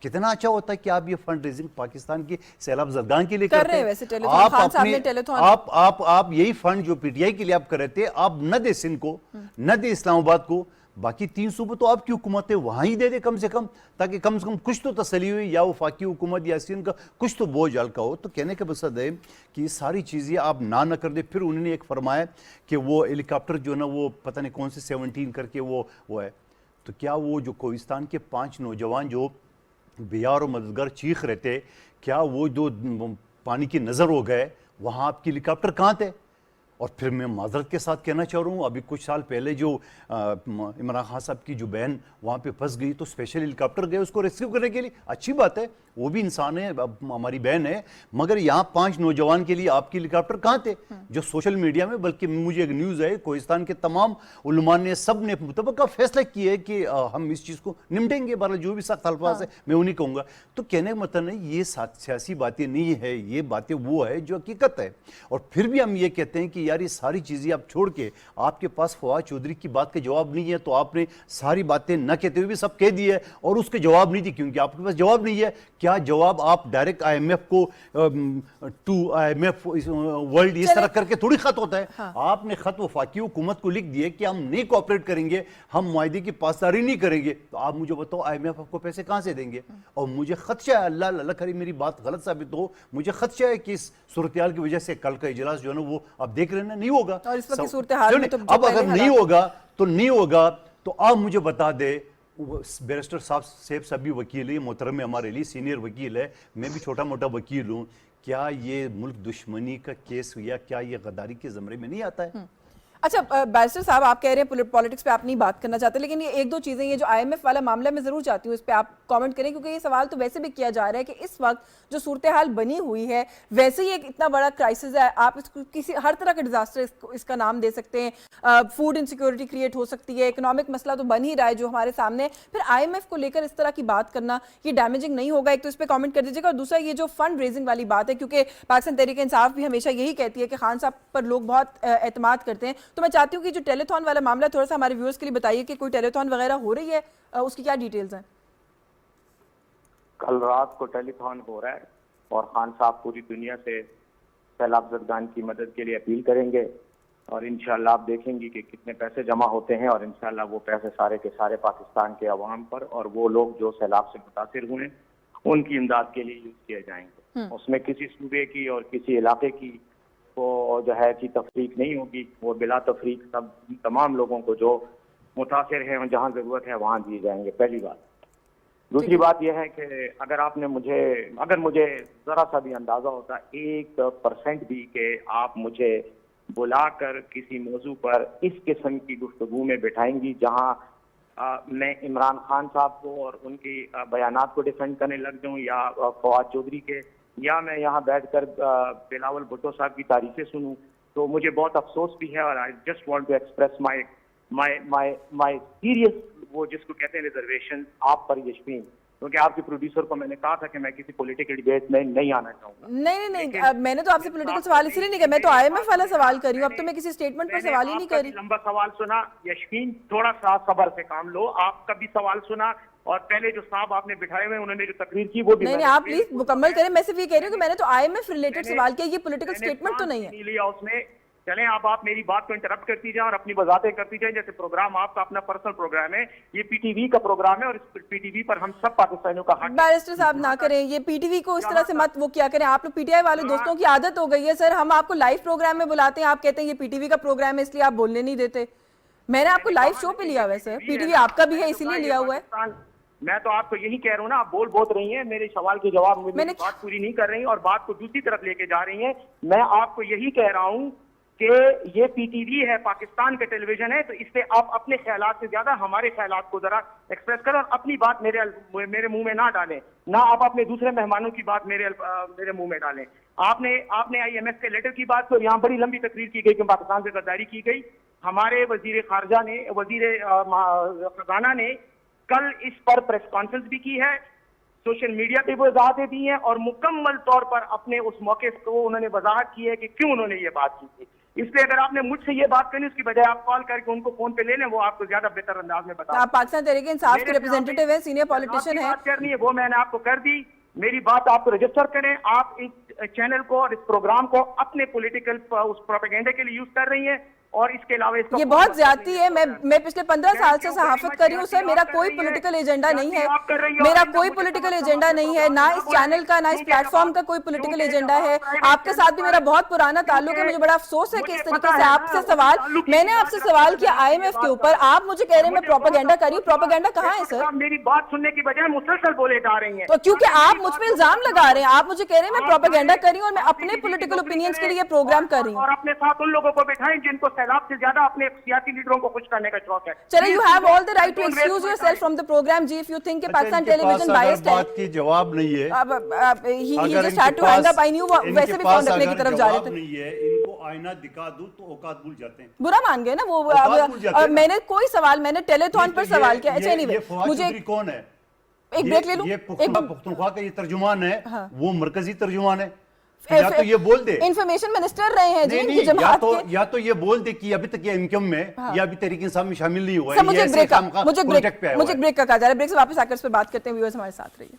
[SPEAKER 2] कितना अच्छा होता है कि आप ये फंड रेजिंग पाकिस्तान के सैलाब जरदान के लिए
[SPEAKER 1] कर
[SPEAKER 2] करते
[SPEAKER 1] रहे हैं। वैसे टेलीथॉन, खान साहब ने टेलीथॉन,
[SPEAKER 2] आप यही फंड जो PTI के लिए आप कर रहे थे, आप न दे सिंध को, न दे इस्लामाबाद को, बाकी 3 सूबे तो आपकी हुकूमत है, वहां ही दे दे कम से कम, ताकि कम से कम कुछ तो तसली हुई, या वफाकी हुकूमत या सिंध का कुछ तो बोझ हल्का हो। तो कहने का मकसद है कि ये सारी चीज़ें आप ना कर दे। फिर उन्होंने एक फरमाया कि वो हेलीकॉप्टर जो ना, वो पता नहीं कौन से 17 करके वो है, तो क्या वो जो कोहिस्तान के 5 नौजवान जो बेयार और मददगार चीख रहे थे, क्या वो जो पानी की नज़र हो गए, वहाँ आपके हेलीकॉप्टर कहाँ थे? और फिर मैं माजरत के साथ कहना चाह रहा हूँ, अभी कुछ साल पहले जो इमरान खान साहब की जो बहन वहाँ पे फंस गई, तो स्पेशल हेलीकॉप्टर गए उसको रेस्क्यू करने के लिए, अच्छी बात है, वो भी इंसान है, हमारी बहन है, मगर यहाँ 5 नौजवान के लिए आपके हेलीकॉप्टर कहाँ थे? जो सोशल मीडिया में, बल्कि मुझे एक न्यूज़ है, कोहिस्तान के तमाम उलमा ने, सब ने मुतबका फैसला किया है कि हम इस चीज़ को निपटेंगे, बहरहाल जो भी सख्त अल्फाज है मैं उन्हीं कहूँगा। तो कहने का मतलब नहीं, ये सियासी बातें नहीं है, ये बातें वो है जो हकीकत है। और फिर भी हम ये कहते हैं कि यार ये सारी चीज़ें आप छोड़ के, आपके पास फवाद चौधरी की बात का जवाब नहीं है, तो आपने सारी बातें न कहते हुए भी सब कह दी है, और उसके जवाब नहीं दी क्योंकि आपके पास जवाब नहीं है। क्या जवाब आप डायरेक्ट IMF को टू IMF वर्ल्ड इस तरह करके थोड़ी खत होता है। हाँ। आपने खत वफाकी हुकूमत को लिख दिए कि हम नहीं कोऑपरेट करेंगे, हम मुआहदे की पासदारी नहीं करेंगे, तो आप मुझे बताओ IMF आपको पैसे कहां से देंगे? और मुझे खदशा है, अल्लाह अल्लाह करे मेरी बात गलत साबित हो, मुझे खदशा है कि इस सूरत-ए-हाल की वजह से कल का इजलास जो है ना, वो आप देख रहे हैं ना, नहीं होगा।
[SPEAKER 1] और इस वक्त की सूरत-ए-हाल में तो
[SPEAKER 2] अब अगर नहीं होगा तो नहीं होगा, तो आप मुझे बता दे, बैरिस्टर साहब सेफ सभी वकील है, मोहतरम है, हमारे लिए सीनियर वकील है, मैं भी छोटा मोटा वकील हूँ, क्या ये मुल्क दुश्मनी का केस या क्या ये गद्दारी के ज़मरे में नहीं आता है?
[SPEAKER 1] अच्छा बैरिस्टर साहब, आप कह रहे हैं पॉलिटिक्स पे आप नहीं बात करना चाहते, लेकिन ये 1-2 चीजें, ये जो IMF वाला मामला मैं जरूर चाहती हूँ इस पे आप कमेंट करें, क्योंकि ये सवाल तो वैसे भी किया जा रहा है कि इस वक्त जो सूरत हाल बनी हुई है, वैसे ही एक इतना बड़ा क्राइसिस है, आप इसको किसी हर तरह का डिजास्टर इसका नाम दे सकते हैं, फूड इनसिक्योरिटी क्रिएट हो सकती है, इकोनॉमिक मसला तो बन ही रहा है जो हमारे सामने, फिर IMF को लेकर इस तरह की बात करना ये डैमेजिंग नहीं होगा? एक तो इस पर कॉमेंट कर दीजिएगा। और दूसरा ये जो फंड रेजिंग वाली बात है, क्योंकि पाकिस्तान तहरीक इंसाफ भी हमेशा यही कहती है कि खान साहब पर लोग बहुत एतमाद करते हैं, तो मैं चाहती हूँ कि जो टेलीथॉन वाला मामला थोड़ा सा हमारे व्यूअर्स के लिए बताइए कि कोई टेलीथॉन वगैरह हो रही है, उसकी क्या डिटेल्स हैं?
[SPEAKER 3] कल रात को टेलीथॉन हो रहा है और खान साहब पूरी दुनिया से सैलाब ज़रदान की मदद के लिए अपील करेंगे, और इंशाल्लाह आप देखेंगे कि कितने पैसे जमा होते हैं, और इंशाल्लाह वो पैसे सारे के सारे पाकिस्तान के अवाम पर और वो लोग जो सैलाब से मुतासिर हुए उनकी इमदाद के लिए यूज किए जाएंगे। उसमें किसी सूबे की और किसी इलाके की वो जो है कि तफरीक नहीं होगी, वो बिला तफरीक सब तमाम लोगों को जो मुतासिर हैं जहाँ ज़रूरत है वहाँ दिए जाएंगे, पहली बात। दूसरी बात यह है कि अगर मुझे ज़रा सा भी अंदाज़ा होता 1% भी कि आप मुझे बुलाकर किसी मौजू पर इस किस्म की गुफ्तगू में बिठाएंगी जहाँ मैं इमरान खान साहब को और उनकी बयानात को डिफेंड करने लग जाऊँ, या फवाद चौधरी के, या मैं यहाँ बैठकर बिलावल भुट्टो साहब की तारीफें सुनूं, तो मुझे बहुत अफसोस भी है। और I just want to express my serious, वो जिसको कहते हैं रिजर्वेशन आप पर यशवीन, क्योंकि आपके प्रोड्यूसर को मैंने कहा था कि मैं किसी पॉलिटिकल डिबेट में नहीं आना चाहूंगा।
[SPEAKER 1] नहीं, मैंने तो आपसे पॉलिटिकल सवाल इसलिए नहीं किया, मैं तो IMF वाला सवाल कर रही हूँ, अब तो मैं किसी स्टेटमेंट पर सवाल ही नहीं कर रही।
[SPEAKER 3] लंबा सवाल सुना यशवीन, थोड़ा सा सब्र से काम लो। आपका भी सवाल सुना, और पहले जो साहब आपने बिठाए हुए उन्होंने जो तकरीर की वो भी
[SPEAKER 1] नहीं, आप प्लीज मुकम्मल करें। मैं सिर्फ ये कह रही हूँ कि मैंने तो IMF रिलेटेड सवाल किया, ये पॉलिटिकल स्टेटमेंट तो नहीं है।
[SPEAKER 3] लिया उसने, चलें आप मेरी बात को इंटरप्ट करती जाए और अपनी वजाहतें करती जाए, जैसे प्रोग्राम आपका अपना पर्सनल प्रोग्राम है, ये PTV का प्रोग्राम है और इस PTV पर हम सब पाकिस्तानियों का हक।
[SPEAKER 1] बैरिस्टर साहब ना करें, ये PTV को इस तरह से मत वो क्या करें, आप लोग PTI वाले दोस्तों की आदत हो गई है सर, हम आपको लाइव प्रोग्राम में बुलाते हैं, आप कहते हैं ये PTV का प्रोग्राम है इसलिए आप बोलने नहीं देते। मैंने आपको लाइव शो पे लिया हुआ है सर, पीटीवी आपका भी है इसीलिए लिया हुआ है।
[SPEAKER 3] मैं तो आपको यही कह रहा हूँ ना, आप बोल बहुत रही हैं, मेरे सवाल के जवाब मेरी बात पूरी नहीं कर रही हैं और बात को दूसरी तरफ लेके जा रही हैं। मैं आपको यही कह रहा हूँ कि ये पीटीवी है, पाकिस्तान का टेलीविजन है, तो इससे आप अपने ख्यालात से ज्यादा हमारे ख्यालात को जरा एक्सप्रेस करें और अपनी बात मेरे मुंह में ना डालें, ना आप अपने दूसरे मेहमानों की बात मेरे मुंह में डालें। आपने IMF के लेटर की बात की, यहाँ बड़ी लंबी तकरीर की गई कि पाकिस्तान से गद्दारी की गई। हमारे वजीर खारजा ने, वजीर खजाना ने कल इस पर प्रेस कॉन्फ्रेंस भी की है, सोशल मीडिया पे वो वजाहतें दी हैं और मुकम्मल तौर पर अपने उस मौके को उन्होंने वजाहत की है कि क्यों उन्होंने ये बात की थी। इसलिए अगर आपने मुझसे ये बात करनी, उसकी बजाय आप कॉल करके उनको फोन पे ले लें, वो आपको ज्यादा बेहतर अंदाज में बता।
[SPEAKER 1] आप पाकिस्तान तहरीक-ए-इंसाफ के रिप्रेजेंटेटिव है, सीनियर पॉलिटिशियन है।
[SPEAKER 3] बात करनी है वो मैंने आपको कर दी, मेरी बात आपको रजिस्टर करें। आप इस चैनल को और इस प्रोग्राम को अपने पॉलिटिकल उस प्रोपेगेंडा के लिए यूज कर रही हैं और इसके अलावा इसको
[SPEAKER 1] ये बहुत ज्यादती है। मैं पिछले 15 साल से सहाफत कर रही हूँ सर, मेरा कोई पॉलिटिकल एजेंडा नहीं है, मेरा कोई पॉलिटिकल एजेंडा नहीं है, ना इस चैनल का ना इस प्लेटफॉर्म का कोई पॉलिटिकल एजेंडा है। आपके साथ भी मेरा बहुत पुराना ताल्लुक है, मुझे बड़ा अफसोस है कि इस तरीके से आपसे सवाल, मैंने आपसे सवाल किया IMF के ऊपर, आप मुझे कह रहे हैं मैं प्रोपेगेंडा कर रही हूँ। प्रोपेगेंडा कहाँ है सर?
[SPEAKER 3] मेरी बात सुनने की बजाय मुसलसल बोले जा रही हैं।
[SPEAKER 1] तो क्योंकि आप मुझ पर इल्जाम लगा रहे हैं, आप मुझे कह रहे हैं मैं प्रोपेगेंडा कर रही हूँ और मैं अपने पॉलिटिकल ओपिनियंस के लिए प्रोग्राम कर रही हूँ।
[SPEAKER 3] और अपने साथ उन लोगों को बिठाएं जिनको सैलाब से ज्यादा अपने सियासी लीडरों को खुश करने का शौक है।
[SPEAKER 1] चलिए, you have all the right to excuse yourself from the program ji, if you think कि पाकिस्तान टेलीविजन biased है।
[SPEAKER 2] बात की जवाब नहीं है,
[SPEAKER 1] अब he just had to hang up, I knew वो वैसे भी फोन रखने की तरफ जा रहे थे।
[SPEAKER 2] नहीं है, इनको आईना दिखा दूं तो औकात भूल जाते हैं,
[SPEAKER 1] बुरा मान गए ना वो। मैंने कोई सवाल, मैंने टेलीथॉन पर सवाल किया। अच्छा एनीवे, मुझे
[SPEAKER 2] कौन है?
[SPEAKER 1] एक ब्रेक ले लूं।
[SPEAKER 2] ये पुख्तनख्वा का ये तर्जुमान है, वो मरकजी तर्जुमान है। या तो ये बोल दे,
[SPEAKER 1] इंफॉर्मेशन मिनिस्टर रहे हैं जी इनकी जमात के।
[SPEAKER 2] या तो ये बोल दे कि अभी तक ये इनकम में या अभी तहरीक इंसाफ में शामिल नहीं हुआ है।
[SPEAKER 1] मुझे एक ब्रेक का कहा जा रहा है, ब्रेक से वापस आकर इस पर बात करते हैं। व्यूअर्स हमारे साथ रहिए।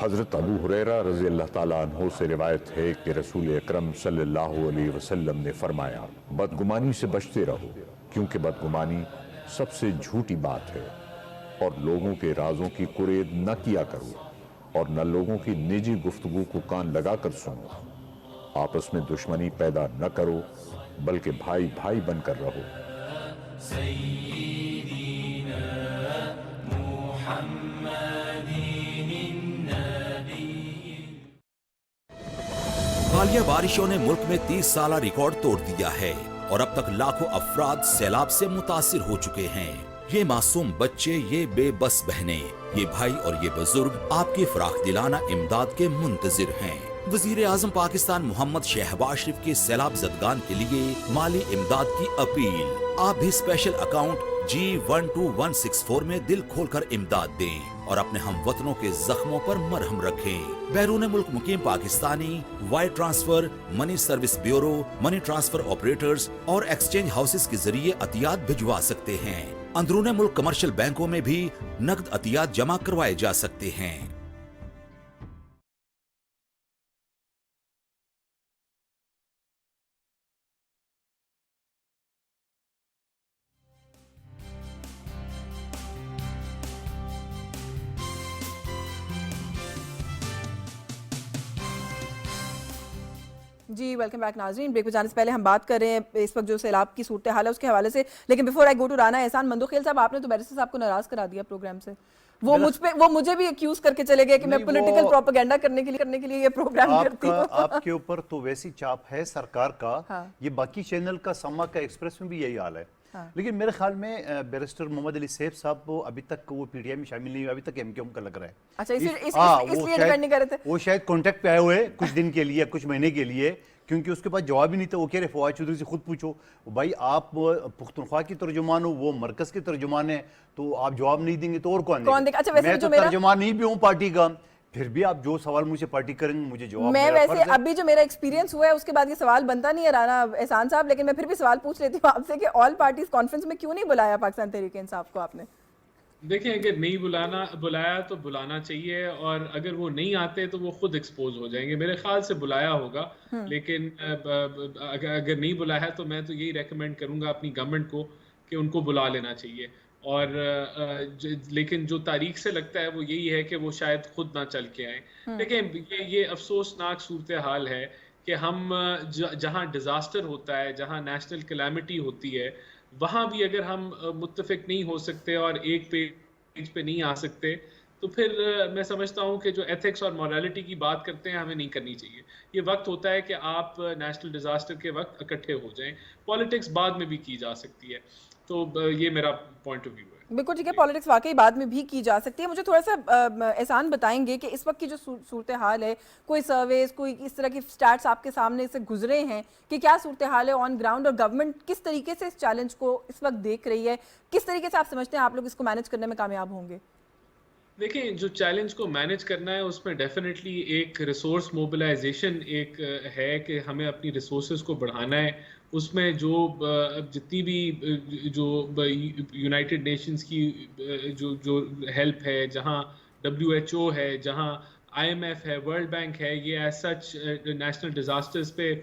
[SPEAKER 5] हज़रत अबू हुरैरा रज़ी अल्लाह ताला अन्हो से रिवायत है कि रसूल अकरम सल्लल्लाहु अलैहि वसल्लम ने फरमाया, बदगुमानी से बचते रहो क्योंकि बदगुमानी सबसे झूठी बात है, और लोगों के राजों की कुरेद न किया करो और न लोगों की निजी गुफ्तगू को कान लगाकर सुनो। आपस में दुश्मनी पैदा न करो बल्कि भाई भाई बनकर रहो।
[SPEAKER 6] हालिया बारिशों ने मुल्क में 30 साला रिकॉर्ड तोड़ दिया है और अब तक लाखों अफराद सैलाब से मुतासिर हो चुके हैं। ये मासूम बच्चे, ये बेबस बहनें, ये भाई और ये बुजुर्ग आपकी फराख दिलाना इमदाद के मुंतजिर हैं। वजीर आजम पाकिस्तान मोहम्मद शहबाज शरीफ के सैलाब जदगान के लिए माली इमदाद की अपील। आप भी स्पेशल अकाउंट G12164 में दिल खोलकर इमदाद दें और अपने हम वतनों के जख्मों पर मरहम रखें। बैरून मुल्क मुकीम Pakistani wire transfer, money service bureau, money transfer operators और एक्सचेंज हाउसेस के जरिए अतियात भिजवा सकते हैं। अंदरून मुल्क कमर्शियल बैंकों में भी नकद अतियात जमा करवाए जा सकते हैं।
[SPEAKER 1] जी वेलकम बैक नाजरीन। ब्रेक पे जाने से पहले हम बात कर रहे हैं इस वक्त जो सैलाब की सूरत हाल है उसके हवाले से, लेकिन before I go to Rana Ehsan Mandokhel साहब, आपने तो बैरिस्टर साहब को नाराज करा दिया प्रोग्राम से। वो मुझे भी एक्यूज करके चले गए कि मैं पॉलिटिकल प्रोपेगेंडा करने के लिए ये प्रोग्राम करती हूँ।
[SPEAKER 2] आपके ऊपर तो वैसी चाप है सरकार का। हाँ। ये बाकी चैनल का, समा का, एक्सप्रेस में भी यही हाल है। हाँ। लेकिन मेरे ख्याल में बैरिस्टर मोहम्मद अली सैफ साहब वो अभी तक वो पीटीआई में शामिल नहीं हुए, अभी तक एमक्यूएम का लग रहा है। अच्छा, इसलिए डिपेंड नहीं कर रहे थे। वो शायद कॉन्टेक्ट पे आए हुए कुछ दिन के लिए, कुछ महीने के लिए, क्योंकि उसके पास जवाब ही नहीं था। वो कह रहे फवाद चौधरी से खुद पूछो, भाई आप पुख्तनख्वा की तर्जुमान हो, वो मरकज के तर्जुमान है, तो आप जवाब नहीं देंगे तो और कौन देगा? अच्छा, मैं तो तर्जुमान नहीं भी हूँ पार्टी का, फिर भी आप जो सवाल मुझे पार्टी करेंगे मुझे जवाब। मैं वैसे
[SPEAKER 1] अभी जो मेरा एक्सपीरियंस हुआ है उसके बाद ये सवाल बनता नहीं है राना एहसान साहब, लेकिन मैं फिर भी सवाल पूछ लेती हूँ आपसे कि ऑल पार्टीज कॉन्फ्रेंस में क्यों नहीं बुलाया पाकिस्तान तहरीक इंसाफ को आपने?
[SPEAKER 4] देखें, अगर नहीं बुलाया तो बुलाना चाहिए, और अगर वो नहीं आते तो वो खुद एक्सपोज हो जाएंगे। मेरे ख्याल से बुलाया होगा, लेकिन अगर नहीं बुलाया तो मैं तो यही रेकमेंड करूंगा अपनी गवर्नमेंट को कि उनको बुला लेना चाहिए। और लेकिन जो तारीख से लगता है वो यही है कि वो शायद खुद ना चल के आए। देखें, ये अफसोसनाक सूरत हाल है कि हम जहाँ डिजास्टर होता है, जहाँ नेशनल कैलामिटी होती है, वहाँ भी अगर हम मुत्तफिक नहीं हो सकते और एक पेज पे नहीं आ सकते, तो फिर मैं समझता हूँ कि जो एथिक्स और मॉरलिटी की बात करते हैं हमें नहीं करनी चाहिए। ये वक्त होता है कि आप नेशनल डिजास्टर के वक्त इकट्ठे हो जाएं, पॉलिटिक्स बाद में भी की जा सकती है। तो ये मेरा पॉइंट ऑफ व्यू है।
[SPEAKER 1] बिल्कुल ठीक है, पॉलिटिक्स वाकई बाद में भी की जा सकती है। मुझे थोड़ा सा एहसान बताएंगे कि इस वक्त की जो सूरत हाल है, कोई सर्वेस, कोई इस तरह की स्टैट्स आपके सामने से गुजरे हैं कि क्या सूरत हाल है ऑन ग्राउंड, और गवर्नमेंट किस तरीके से इस चैलेंज को इस वक्त देख रही है, किस तरीके से आप समझते हैं आप लोग इसको मैनेज करने में कामयाब होंगे?
[SPEAKER 4] देखिए, जो चैलेंज को मैनेज करना है उसमें डेफिनेटली एक रिसोर्स मोबिलाइजेशन एक है कि हमें अपनी रिसोर्सेज को बढ़ाना है। उसमें जो जितनी भी जो यूनाइटेड नेशंस की जो हेल्प है, जहाँ WHO है, जहाँ IMF है, वर्ल्ड बैंक है, ये एज सच नेशनल डिजास्टर्स पे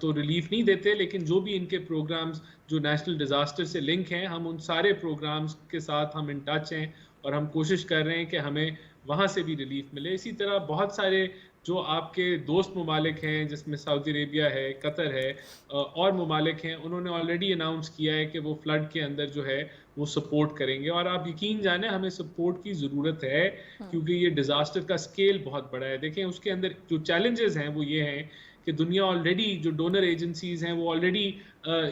[SPEAKER 4] तो रिलीफ नहीं देते, लेकिन जो भी इनके प्रोग्राम्स जो नेशनल डिजास्टर से लिंक हैं, हम उन सारे प्रोग्राम्स के साथ हम इन टच हैं और हम कोशिश कर रहे हैं कि हमें वहाँ से भी रिलीफ मिले। इसी तरह बहुत सारे जो आपके दोस्त ममालिक हैं जिसमें सऊदी अरेबिया है, कतर है और ममालिक हैं, उन्होंने ऑलरेडी अनाउंस किया है कि वो फ्लड के अंदर जो है वो सपोर्ट करेंगे। और आप यकीन जाने हमें सपोर्ट की ज़रूरत है क्योंकि ये डिज़ास्टर का स्केल बहुत बड़ा है। देखें उसके अंदर जो चैलेंजेस हैं वो ये हैं कि दुनिया ऑलरेडी जो डोनर एजेंसीज हैं वो ऑलरेडी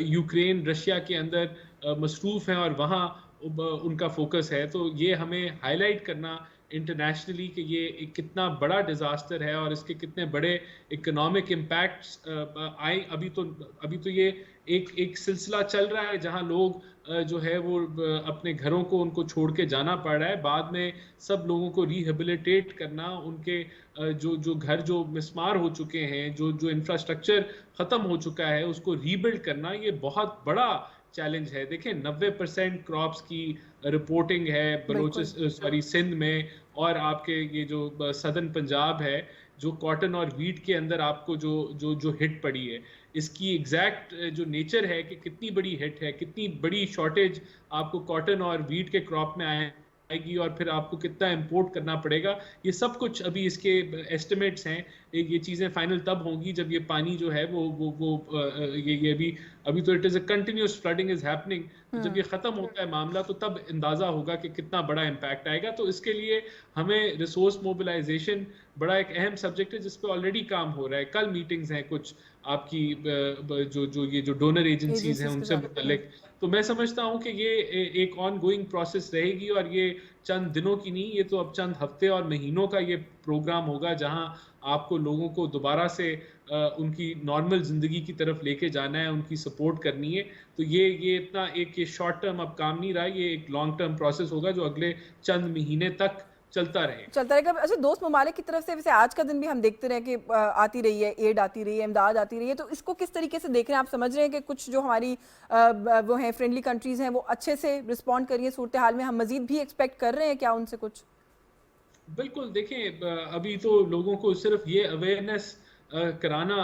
[SPEAKER 4] यूक्रेन रशिया के अंदर मसरूफ़ हैं और वहाँ उनका फोकस है। तो ये हमें हाईलाइट करना इंटरनेशनली कि ये एक कितना बड़ा डिज़ास्टर है और इसके कितने बड़े इकोनॉमिक इम्पैक्ट्स आए। अभी तो ये एक सिलसिला चल रहा है जहां लोग जो है वो अपने घरों को उनको छोड़ के जाना पड़ रहा है। बाद में सब लोगों को रिहेबिलिटेट करना, उनके जो घर जो मिसमार हो चुके हैं, जो इंफ्रास्ट्रक्चर ख़त्म हो चुका है उसको रीबिल्ड करना, ये बहुत बड़ा चैलेंज है। देखें 90% क्रॉप्स की रिपोर्टिंग है सिंध में, और आपके ये जो सदर्न पंजाब है जो कॉटन और वीट के अंदर आपको जो हिट पड़ी है, इसकी एग्जैक्ट जो नेचर है कि कितनी बड़ी हिट है, कितनी बड़ी शॉर्टेज आपको कॉटन और वीट के क्रॉप में आएगी और फिर आपको कितना इंपोर्ट करना पड़ेगा, ये सब कुछ अभी इसके एस्टिमेट्स हैं। ये चीज़ें फाइनल तब होंगी जब ये पानी जो है ये अभी तो it is a continuous flooding is happening. जब ये ख़त्म होता है मामला तो तब अंदाज़ा होगा कि कितना बड़ा इम्पैक्ट आएगा। तो इसके लिए हमें रिसोर्स मोबिलाइजेशन बड़ा एक अहम सब्जेक्ट है जिस पे ऑलरेडी काम हो रहा है। कल मीटिंग्स हैं कुछ आपकी जो डोनर एजेंसीज हैं उनसे मुतल्लिक। तो मैं समझता हूँ कि ये एक ऑन गोइंग प्रोसेस रहेगी और ये चंद दिनों की नहीं, ये तो अब चंद हफ्ते और महीनों का ये प्रोग्राम होगा जहाँ आपको लोगों को दोबारा से उनकी नॉर्मल ज़िंदगी की तरफ लेके जाना है, उनकी सपोर्ट करनी है। तो ये इतना एक शॉर्ट टर्म अब काम नहीं रहा, ये एक लॉन्ग टर्म प्रोसेस होगा जो अगले चंद महीने तक चलता रहेगा।
[SPEAKER 1] अच्छा, दोस्त ममालिक की तरफ से वैसे आज का दिन भी हम देखते रहे कि आती रही है, एड आती रही है, इमदाद आती रही है, तो इसको किस तरीके से देख रहे हैं आप? समझ रहे हैं कि कुछ जो हमारी वो हैं फ्रेंडली कंट्रीज हैं वो अच्छे से रिस्पॉन्ड करिए सूरत हाल में? हम मजीद भी एक्सपेक्ट कर रहे हैं क्या उनसे कुछ?
[SPEAKER 4] बिल्कुल, देखें अभी तो लोगों को सिर्फ ये अवेयरनेस कराना,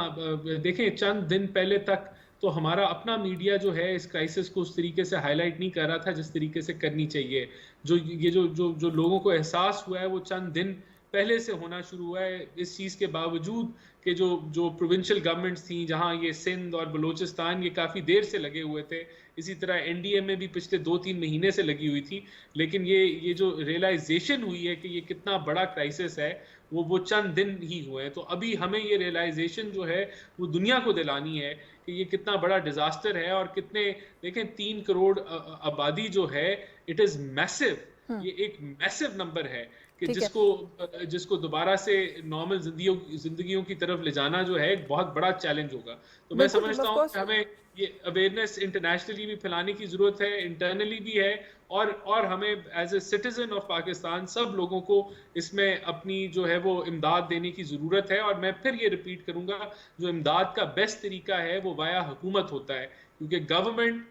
[SPEAKER 4] देखें चंद दिन पहले तक तो हमारा अपना मीडिया जो है इस क्राइसिस को उस तरीके से हाईलाइट नहीं कर रहा था जिस तरीके से करनी चाहिए। जो लोगों को एहसास हुआ है वो चंद दिन पहले से होना शुरू हुआ है, इस चीज़ के बावजूद कि जो प्रोविंशियल गवर्नमेंट्स थी जहां ये सिंध और बलूचिस्तान ये काफ़ी देर से लगे हुए थे, इसी तरह एनडीए में भी पिछले 2-3 महीने से लगी हुई थी, लेकिन ये जो रियलाइजेशन हुई है कि ये कितना बड़ा क्राइसिस है वो चंद दिन ही हुए हैं। तो अभी हमें ये रियलाइजेशन जो है वो दुनिया को दिलानी है कि ये कितना बड़ा डिजास्टर है और कितने, देखें 3 करोड़ आबादी जो है, इट इज़ मैसिव। ये एक मैसिव नंबर है कि जिसको दोबारा से नॉर्मल जिंदगियों की तरफ ले जाना जो है एक बहुत बड़ा चैलेंज होगा। तो मैं समझता हूँ कि हमें ये अवेयरनेस इंटरनेशनली भी फैलाने की जरूरत है, इंटरनली भी है, और हमें as a citizen of Pakistan सब लोगों को इसमें अपनी जो है वो इमदाद देने की ज़रूरत है। और मैं फिर ये रिपीट करूँगा, जो इमदाद का बेस्ट तरीका है वो वाया हुकूमत होता है, क्योंकि गवर्नमेंट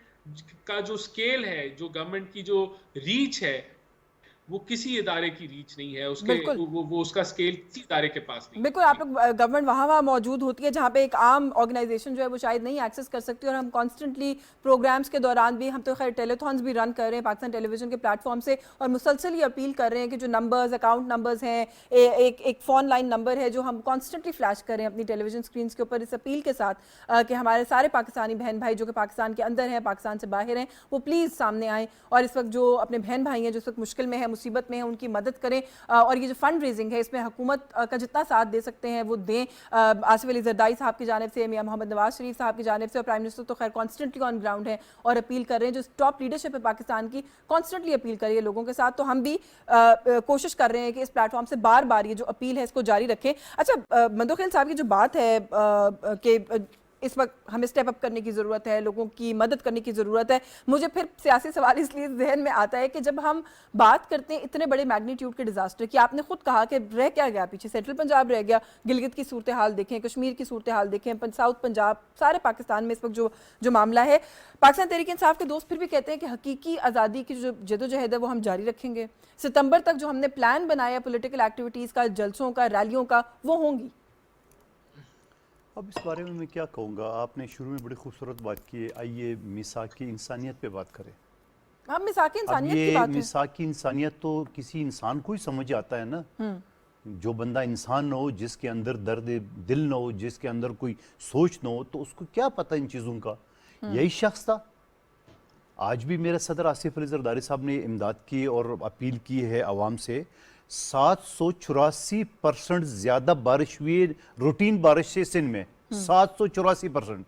[SPEAKER 4] का जो स्केल है, जो गवर्नमेंट की जो रीच है, वो किसी इदारे की रीच नहीं है, वो उसका स्केल किसी इदारे के पास नहीं।
[SPEAKER 1] बिल्कुल, आप लोग गवर्नमेंट वहाँ मौजूद होती है जहाँ पे एक आम ऑर्गेनाइजेशन जो है वो शायद नहीं एक्सेस कर सकती। और हम कॉन्स्टेंटली प्रोग्राम्स के दौरान भी, हम तो खैर टेलीथॉन्स भी रन कर रहे हैं पाकिस्तान टेलीविजन के प्लेटफॉर्म से, और मुसलसल ये अपील कर रहे हैं कि जो नंबर्स, अकाउंट नंबर्स हैं, एक फ़ोन लाइन नंबर है जो हम कॉन्स्टेंटली फ्लैश कर रहे हैं अपनी टेलीविजन स्क्रीन के ऊपर, इस अपील के साथ कि हमारे सारे पाकिस्तानी बहन भाई जो कि पाकिस्तान के अंदर हैं, पाकिस्तान से बाहर हैं, वो प्लीज़ सामने आएँ और इस वक्त जो अपने बहन भाई हैं जो इस वक्त मुश्किल में है, मुसीबत में है, उनकी मदद करें। और ये जो फंड रेजिंग है इसमें हुकूमत का जितना साथ दे सकते हैं वो दें। आसिफ अली जरदारी साहब की जानिब से, मियां मोहम्मद नवाज शरीफ साहब की जानिब से, और प्राइम मिनिस्टर तो खैर कॉन्स्टेंटली ऑन ग्राउंड है और अपील कर रहे हैं, जो टॉप लीडरशिप है पाकिस्तान की, कॉन्स्टेंटली अपील करिए लोगों के साथ। तो हम भी कोशिश कर रहे हैं कि इस प्लेटफॉर्म से बार बार ये जो अपील है इसको जारी रखें। अच्छा, मंदोखेल साहब की जो बात है कि इस वक्त हमें स्टेप अप करने की ज़रूरत है, लोगों की मदद करने की ज़रूरत है, मुझे फिर सियासी सवाल इसलिए जहन में आता है कि जब हम बात करते हैं इतने बड़े मैग्नीट्यूड के डिज़ास्टर की, आपने खुद कहा कि रह क्या गया पीछे, सेंट्रल पंजाब रह गया, गिलगित की सूरत हाल देखें, कश्मीर की सूरत हाल देखें, साउथ पंजाब, सारे पाकिस्तान में इस वक्त जो मामला है। पाकिस्तान तहरीक इंसाफ के दोस्त फिर भी कहते हैं कि हकीकी आज़ादी की जो जदोजहद है वो हम जारी रखेंगे, सितंबर तक जो हमने प्लान बनाया पॉलिटिकल एक्टिविटीज़ का, जलसों का, रैलियों का, वो होंगी।
[SPEAKER 2] अब इस बारे में मैं क्या कहूँगा, आपने शुरू में बड़ी खूबसूरत बात की है, आइए मिसाक की इंसानियत पे बात करें।
[SPEAKER 1] हम मिसाक की इंसानियत की बात है।
[SPEAKER 2] मिसाक की इंसानियत तो किसी इंसान को ही समझ आता है ना। जो बंदा इंसान ना हो, जिसके अंदर दर्द दिल ना हो, जिसके अंदर कोई सोच ना हो, तो उसको क्या पता इन चीज़ों का। यही शख्स था। आज भी मेरे सदर आसिफ अली जरदारी साहब ने इमदाद की और अपील की है आवाम से। 784% ज़्यादा बारिश हुई रूटीन बारिश से सिंध में, 784%।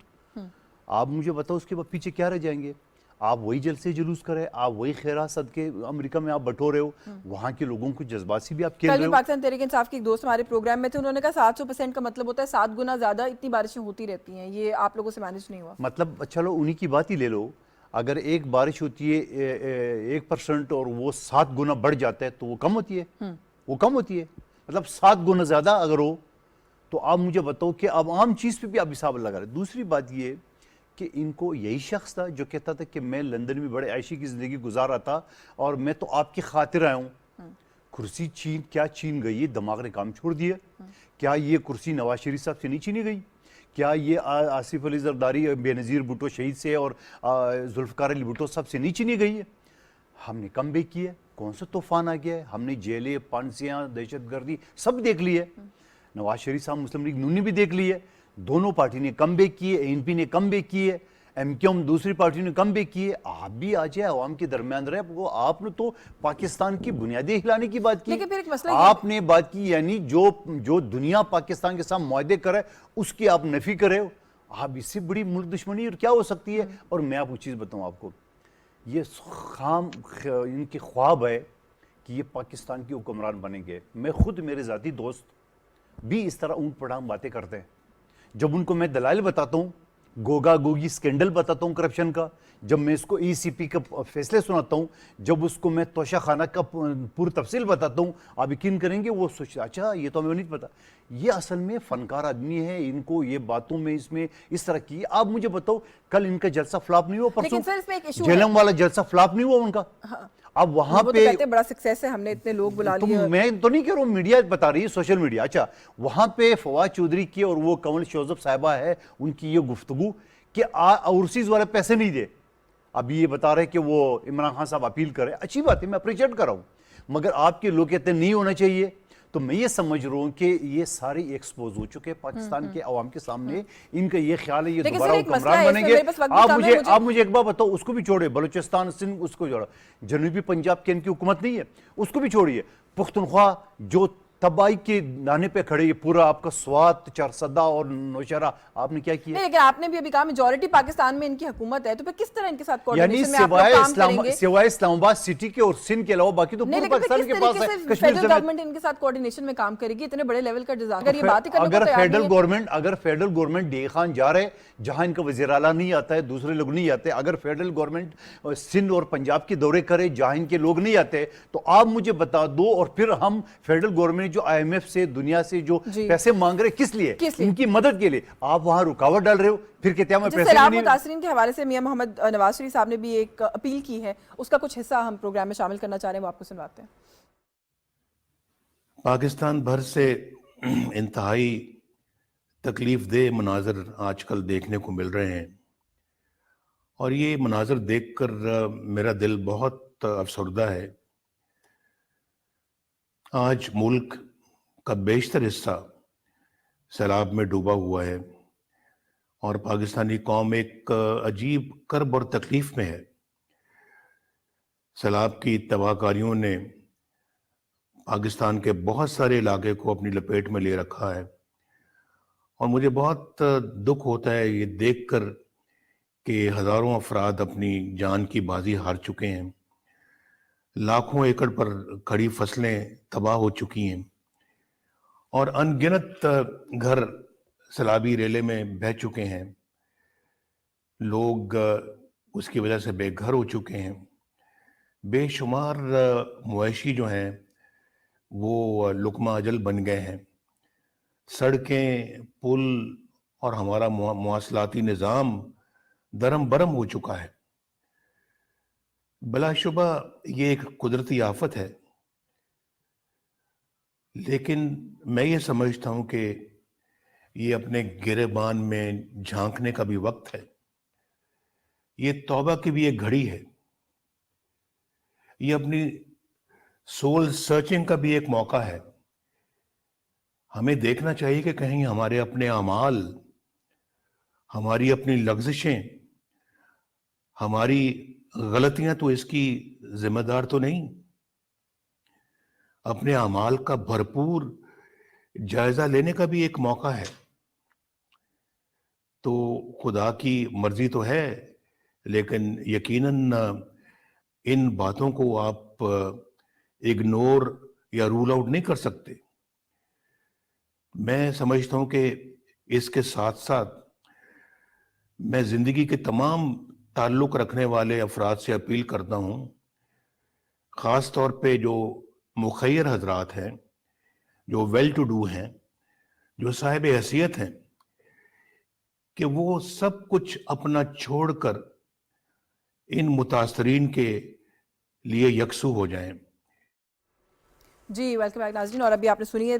[SPEAKER 2] आप मुझे बताओ उसके बाद पीछे क्या रह जाएंगे। आप वही जलसे जुलूस करें, आप वही खैरा सदके अमेरिका में आप बटोरे हो, वहाँ के लोगों को जज्बाती भी आप खेल
[SPEAKER 1] कल
[SPEAKER 2] रहे
[SPEAKER 1] भी
[SPEAKER 2] हो।
[SPEAKER 1] पाकिस्तान तहरीक इंसाफ के एक दोस्त हमारे प्रोग्राम में थे, उन्होंने कहा 700% का मतलब होता है 7 गुना ज्यादा इतनी बारिशें होती रहती हैं। ये आप लोगों से मैनेज नहीं हुआ।
[SPEAKER 2] मतलब चलो उन्हीं की बात ही ले लो, अगर एक बारिश होती है 1% और वो 7 गुना बढ़ जाता है तो वो कम होती है, वो कम होती है। मतलब 7 गुना ज्यादा अगर हो तो आप मुझे बताओ कि अब आम चीज पे भी आप हिसाब लगा रहे। दूसरी बात ये कि इनको यही शख्स था जो कहता था कि मैं लंदन में बड़े ऐशी की जिंदगी गुजार रहा था और मैं तो आपकी खातिर आया हूँ। कुर्सी क्या छीन गई, दिमाग ने काम छोड़ दिया। क्या ये कुर्सी नवाज शरीफ साहब से नहीं छीनी गई? क्या ये आसिफ अली जरदारी, बेनज़ीर भुट्टो शहीद से और जुल्फ़िकार अली भुट्टो साहब से नहीं छीनी गई है? हमने कम बेक किया, कौन सा तूफान आ गया है? हमने जेलें, पांसियाँ, दहशतगर्दी सब देख ली है। नवाज शरीफ साहब मुस्लिम लीग नून ने भी देख ली है। दोनों पार्टी ने कम बेक किए, एनपी ने कम बेक किए, एमक्यूएम दूसरी पार्टी ने कम बेक किए। आप भी आ जाए, आवाम के दरमियान रहे। वो आपने तो पाकिस्तान की बुनियादी हिलाने की बात की,
[SPEAKER 1] लेकिन फिर एक मसला
[SPEAKER 2] आपने बात की यानी जो दुनिया पाकिस्तान के साथ मुआहदे करे उसकी आप नफी करे हो। आप इससे बड़ी मुल्क दुश्मनी और क्या हो सकती है? और मैं आपको चीज़ बताऊँ, आपको ये इनके ख्वाब है कि ये पाकिस्तान के हुक्मरान बनेंगे। मैं खुद, मेरे ज़ाती दोस्त भी इस तरह ऊँट पटांग बातें करते हैं। जब उनको मैं दलाइल बताता हूँ, गोगा गोगी स्कैंडल बताता हूँ करप्शन का, जब मैं इसको ईसीपी का फैसले सुनाता हूँ, जब उसको मैं तोशा खाना का पूरी तफसील बताता हूँ, आप यकीन करेंगे वो सोच अच्छा ये तो हमें नहीं पता। ये असल में फनकार आदमी है, इनको ये बातों में इसमें इस तरह की। आप मुझे बताओ, कल इनका जलसा फ्लॉप नहीं हुआ?
[SPEAKER 1] लेकिन सर इसमें एक
[SPEAKER 2] परसों
[SPEAKER 1] इशू है।
[SPEAKER 2] झेलम वाला जलसा फ्लॉप नहीं हुआ उनका? अब वहां
[SPEAKER 1] वो
[SPEAKER 2] पे
[SPEAKER 1] तो कहते हैं बड़ा सक्सेस है, हमने इतने लोग बुला
[SPEAKER 2] तो
[SPEAKER 1] लिए।
[SPEAKER 2] मैं तो नहीं कह रहा हूँ, मीडिया बता रही है, सोशल मीडिया। अच्छा, वहां पे फवाद चौधरी की और वो कंवल शोजब साहिबा है, उनकी ये गुफ्तगू कि ओवरसीज वाले पैसे नहीं दे। अभी ये बता रहे कि वो इमरान खान साहब अपील करें, अच्छी बात है, मैं अप्रिशिएट कर रहा हूँ, मगर आपके लोग कहते हैं नहीं होना चाहिए। तो मैं ये समझ रहा हूँ कि ये सारे एक्सपोज हो चुके हैं पाकिस्तान के अवाम के सामने। इनका ये ख्याल है ये दोबारा हुक्मरान बनेंगे। आप मुझे एक बात बताओ, उसको भी छोड़े, बलूचिस्तान सिंध उसको जोड़ा, जनूबी पंजाब की इनकी हुकूमत नहीं है, उसको भी छोड़िए। पुख्तनख्वा जो तबाही के नाने पे खड़े, ये पूरा आपका स्वात, चारसदा और नौशहरा आपने क्या किया?
[SPEAKER 1] नहीं, लेकिन आपने भी अभी कहा मेजॉरिटी पाकिस्तान में इनकी हुकूमत है, तो फिर किस तरह इनके साथ
[SPEAKER 2] यानी
[SPEAKER 1] कोऑर्डिनेशन में आप लोग काम करेंगे?
[SPEAKER 2] सिवाय इस्लामाबाद सिटी के और सिंध के अलावा बाकी तो पूरे पाकिस्तान के पास है। कश्मीर
[SPEAKER 1] फेडरल गवर्नमेंट इनके साथ कोऑर्डिनेशन में काम करेगी? इतने बड़े लेवल का डिजास्टर, अगर ये बात करने को तैयार नहीं है।
[SPEAKER 2] अगर फेडरल गवर्नमेंट डे खान जा रहे, जहां इनका वज़ीर आला नहीं आता है, दूसरे लोग नहीं आते, अगर फेडरल गवर्नमेंट सिंध और पंजाब के दौरे करे जहां इनके लोग नहीं आते, तो आप मुझे बता दो। और फिर हम फेडरल गवर्नमेंट जो IMF से, दुनिया से जो पैसे मांग रहे, किस लिए? इनकी मदद के लिए। आप वहां रुकावट डाल रहे हो, फिर कहते हैं पैसे नहीं।
[SPEAKER 1] मुतासरीन के हवाले से मियां मोहम्मद नवाज शरीफ साहब ने भी एक अपील की है, उसका कुछ हिस्सा हम प्रोग्राम में शामिल करना चाह रहे हैं, वो आपको सुनवाते हैं।
[SPEAKER 7] पाकिस्तान भर से इंतहाई तकलीफ दे मनाजर आजकल देखने को मिल रहे हैं, और ये मनाजर देखकर मेरा दिल बहुत अफसरदा है। आज मुल्क का बेशतर हिस्सा सैलाब में डूबा हुआ है और पाकिस्तानी कौम एक अजीब कर्ब और तकलीफ में है। सैलाब की तबाहकारियों ने पाकिस्तान के बहुत सारे इलाके को अपनी लपेट में ले रखा है, और मुझे बहुत दुख होता है ये देखकर कि हजारों अफराद अपनी जान की बाजी हार चुके हैं। लाखों एकड़ पर खड़ी फसलें तबाह हो चुकी हैं और अनगिनत घर सैलाबी रेले में बह चुके हैं। लोग उसकी वजह से बेघर हो चुके हैं। बेशुमार मवेशी जो हैं वो लुकमा अजल बन गए हैं। सड़कें, पुल और हमारा मुवासलाती निज़ाम दरम बरम हो चुका है। बिलाशुबा ये एक कुदरती आफत है, लेकिन मैं ये समझता हूं कि ये अपने गिरेबान में झांकने का भी वक्त है। ये तौबा की भी एक घड़ी है। ये अपनी सोल सर्चिंग का भी एक मौका है हमें देखना चाहिए कि कहीं हमारे अपने अमाल, हमारी अपनी लग्ज़िशें, हमारी गलतियां तो इसकी जिम्मेदार तो नहीं। अपने अमाल का भरपूर जायजा लेने का भी एक मौका है। तो खुदा की मर्जी तो है, लेकिन यकीनन इन बातों को आप इग्नोर या रूल आउट नहीं कर सकते। मैं समझता हूं कि इसके साथ साथ मैं जिंदगी के तमाम ताल्लुक रखने वाले अफराद से अपील करता हूं, खास तौर पे जो मुखय्यर हजरात हैं, जो वेल टू डू हैं, जो साहिब हैसियत हैं, कि वो सब कुछ अपना छोड़कर इन मुतासरीन के लिए यकसू हो जाएं।
[SPEAKER 1] जी वेलकम बैक नाज़रीन। और अभी आपने सुनी है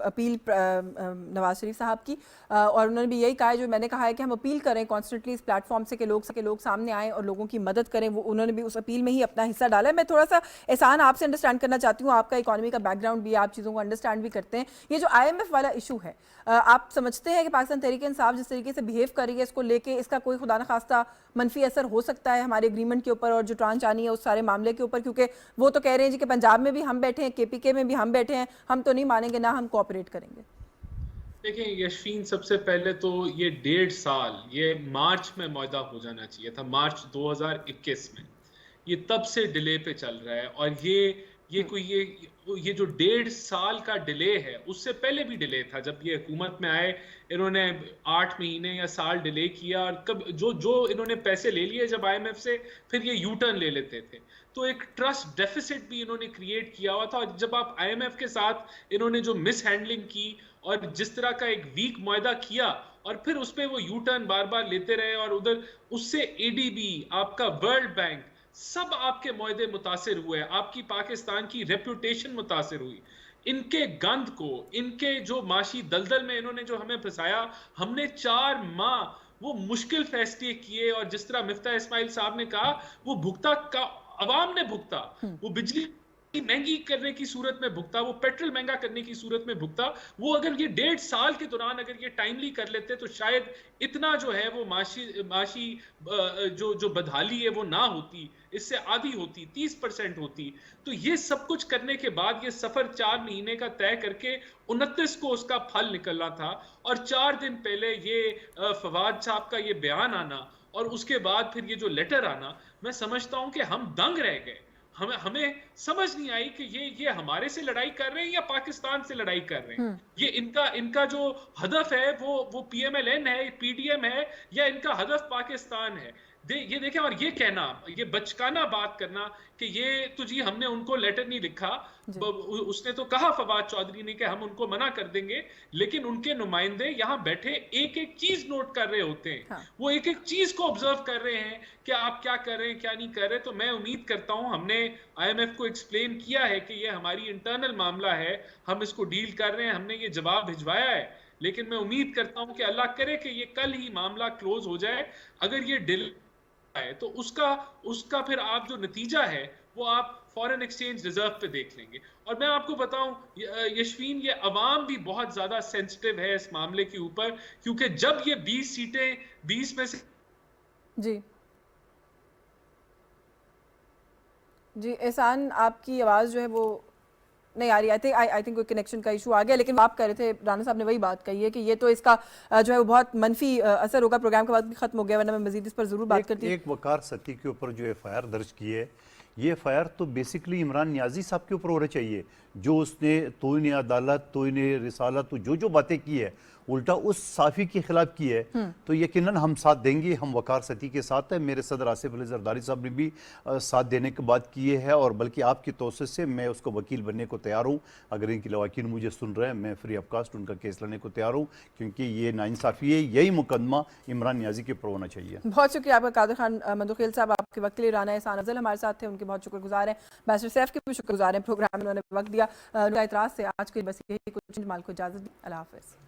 [SPEAKER 1] अपील नवाज शरीफ साहब की, और उन्होंने भी यही कहा है जो मैंने कहा है कि हम अपील करें कॉन्स्टेंटली इस प्लेटफॉर्म से कि लोग सामने आएँ और लोगों की मदद करें। वो उन्होंने भी उस अपील में ही अपना हिस्सा डाला है। मैं थोड़ा सा एहसान आपसे अंडरस्टैंड करना चाहती हूँ, आपका इकॉनमी का बैकग्राउंड भी, आप चीज़ों को अंडरस्टैंड भी करते हैं। ये जो IMF वाला इशू है, आप समझते हैं कि पाकिस्तान तहरीक इंसाफ जिस तरीके से बिहेव कर रही है, इसको लेके इसका कोई खुदा न खास्ता मनफी असर हो सकता है हमारे एग्रीमेंट के ऊपर और जो ट्रांच आनी है उस सारे मामले के ऊपर? क्योंकि वो तो कह रहे हैं जी कि पंजाब में भी हम बैठे हैं, KPK में भी हम बैठे हैं, हम तो नहीं मानेंगे, ना हम कोऑपरेट करेंगे।
[SPEAKER 4] देखिए यशफीन, सबसे पहले तो ये 1.5 साल, ये मार्च में मुअहदा हो जाना चाहिए था, मार्च 2021 में। ये तब से डिले पे चल रहा है। और ये जो 1.5 साल का डिले है, उससे पहले भी डिले था। जब ये हुकूमत में आए, इन्होंने 8 महीने या साल डिले किया, और कब जो इन्होंने पैसे ले लिए जब IMF से, फिर ये यू टर्न ले लेते थे। तो एक ट्रस्ट डेफिसिट भी इन्होंने क्रिएट किया हुआ था। और जब आप IMF के साथ इन्होंने जो मिस हैंडलिंग की और जिस तरह का एक वीक मुआहदा किया, और फिर उस पर वो यू टर्न बार बार लेते रहे, और उधर उससे ADB, आपका वर्ल्ड बैंक, सब आपके मुआहदे मुतासिर हुए, आपकी पाकिस्तान की रेपुटेशन मुतासिर हुई। इनके गंद को, इनके जो माशी दलदल में इन्होंने जो हमें फंसाया, हमने 4 माह वो मुश्किल फैसले किए, और जिस तरह मिफ्ता इस्माइल साहब ने कहा, वो भुगता का अवाम ने भुगता। वो बिजली महंगी करने की सूरत में भुगता, वो पेट्रोल महंगा करने की सूरत में भुगता। वो अगर ये 1.5 साल के दौरान अगर ये टाइमली कर लेते, तो शायद इतना जो है वो माशी जो बदहाली है वो ना होती, इससे आधी होती, 30% होती। तो ये सब कुछ करने के बाद ये सफर 4 महीने का तय करके 29 को उसका फल निकलना था, और 4 दिन पहले ये फवाद साहब का ये बयान आना, और उसके बाद फिर ये जो लेटर आना, मैं समझता हूं कि हम दंग रह गए। हमें समझ नहीं आई कि ये हमारे से लड़ाई कर रहे हैं या पाकिस्तान से लड़ाई कर रहे हैं। ये इनका जो हदफ है वो PMLN है, PDM है, या इनका हदफ पाकिस्तान है। ये देखें, और ये कहना, ये बचकाना बात करना कि ये तो जी हमने उनको लेटर नहीं लिखा, उसने तो कहा फवाद चौधरी ने कि हम उनको मना कर देंगे, लेकिन उनके नुमाइंदे यहाँ बैठे एक एक चीज नोट कर रहे होते हैं। हाँ। वो एक एक चीज को ऑब्जर्व कर रहे हैं कि आप क्या कर रहे हैं, क्या नहीं कर रहे। तो मैं उम्मीद करता हूं, हमने IMF को एक्सप्लेन किया है कि ये हमारी इंटरनल मामला है, हम इसको डील कर रहे हैं, हमने ये जवाब भिजवाया है। लेकिन मैं उम्मीद करता हूं कि अल्लाह करे कि ये कल ही मामला क्लोज हो जाए। अगर ये डिले है तो उसका फिर आप जो नतीजा है वो आप फॉरेन एक्सचेंज रिजर्व पे देख लेंगे। और मैं आपको बताऊं यशवीन, ये अवाम भी बहुत ज्यादा सेंसिटिव है इस मामले के ऊपर, क्योंकि जब ये 20 सीटें 20 में से
[SPEAKER 1] जी एहसान, आपकी आवाज़ जो है वो नहीं आ रही। आई थिंक कोई कनेक्शन का इशू आ गया। लेकिन आप कह रहे थे, राना साहब ने वही बात कही है कि ये तो इसका जो है वो बहुत मनफी असर होगा। प्रोग्राम का वक्त भी खत्म हो गया, वरना मैं मजीद इस पर जरूर बात करती।
[SPEAKER 2] एक वकार सती के ऊपर जो FIR दर्ज की है, ये FIR तो बेसिकली इमरान नियाजी साहब के ऊपर होना चाहिए, जो उसने तोइने अदालत, तोइने रिसालत, जो बातें की है, उल्टा उस साफी के खिलाफ की है। तो यकीनन हम साथ देंगे, हम वकार सती के साथ है। मेरे सदर आसिफ अली जरदारी साहब ने भी साथ देने की बात की है, और बल्कि आपकी तौसीफ से मैं उसको वकील बनने को तैयार हूँ। अगर इनकी लवाकिन मुझे सुन रहे हैं, मैं फ्री ऑफ कास्ट उनका केस लड़ने को तैयार हूँ, क्योंकि ये नाइंसाफ़ी है। यही मुकदमा इमरान नियाजी के ऊपर होना चाहिए।
[SPEAKER 1] बहुत शुक्रिया आपका कादर खान मंदोखेल साहब, आपके वक्त के लिए। राना एहसान अफजल हमारे साथ थे, उनके बहुत शुक्रगुजार हैं। बैरिस्टर सैफ के भी शुक्रगुजार हैं, प्रोग्राम में उन्होंने वक्त दिया। एतराज़ से आज के बस यही कुछ, माल को इजाज़त दी। अल्लाह हाफ़िज़।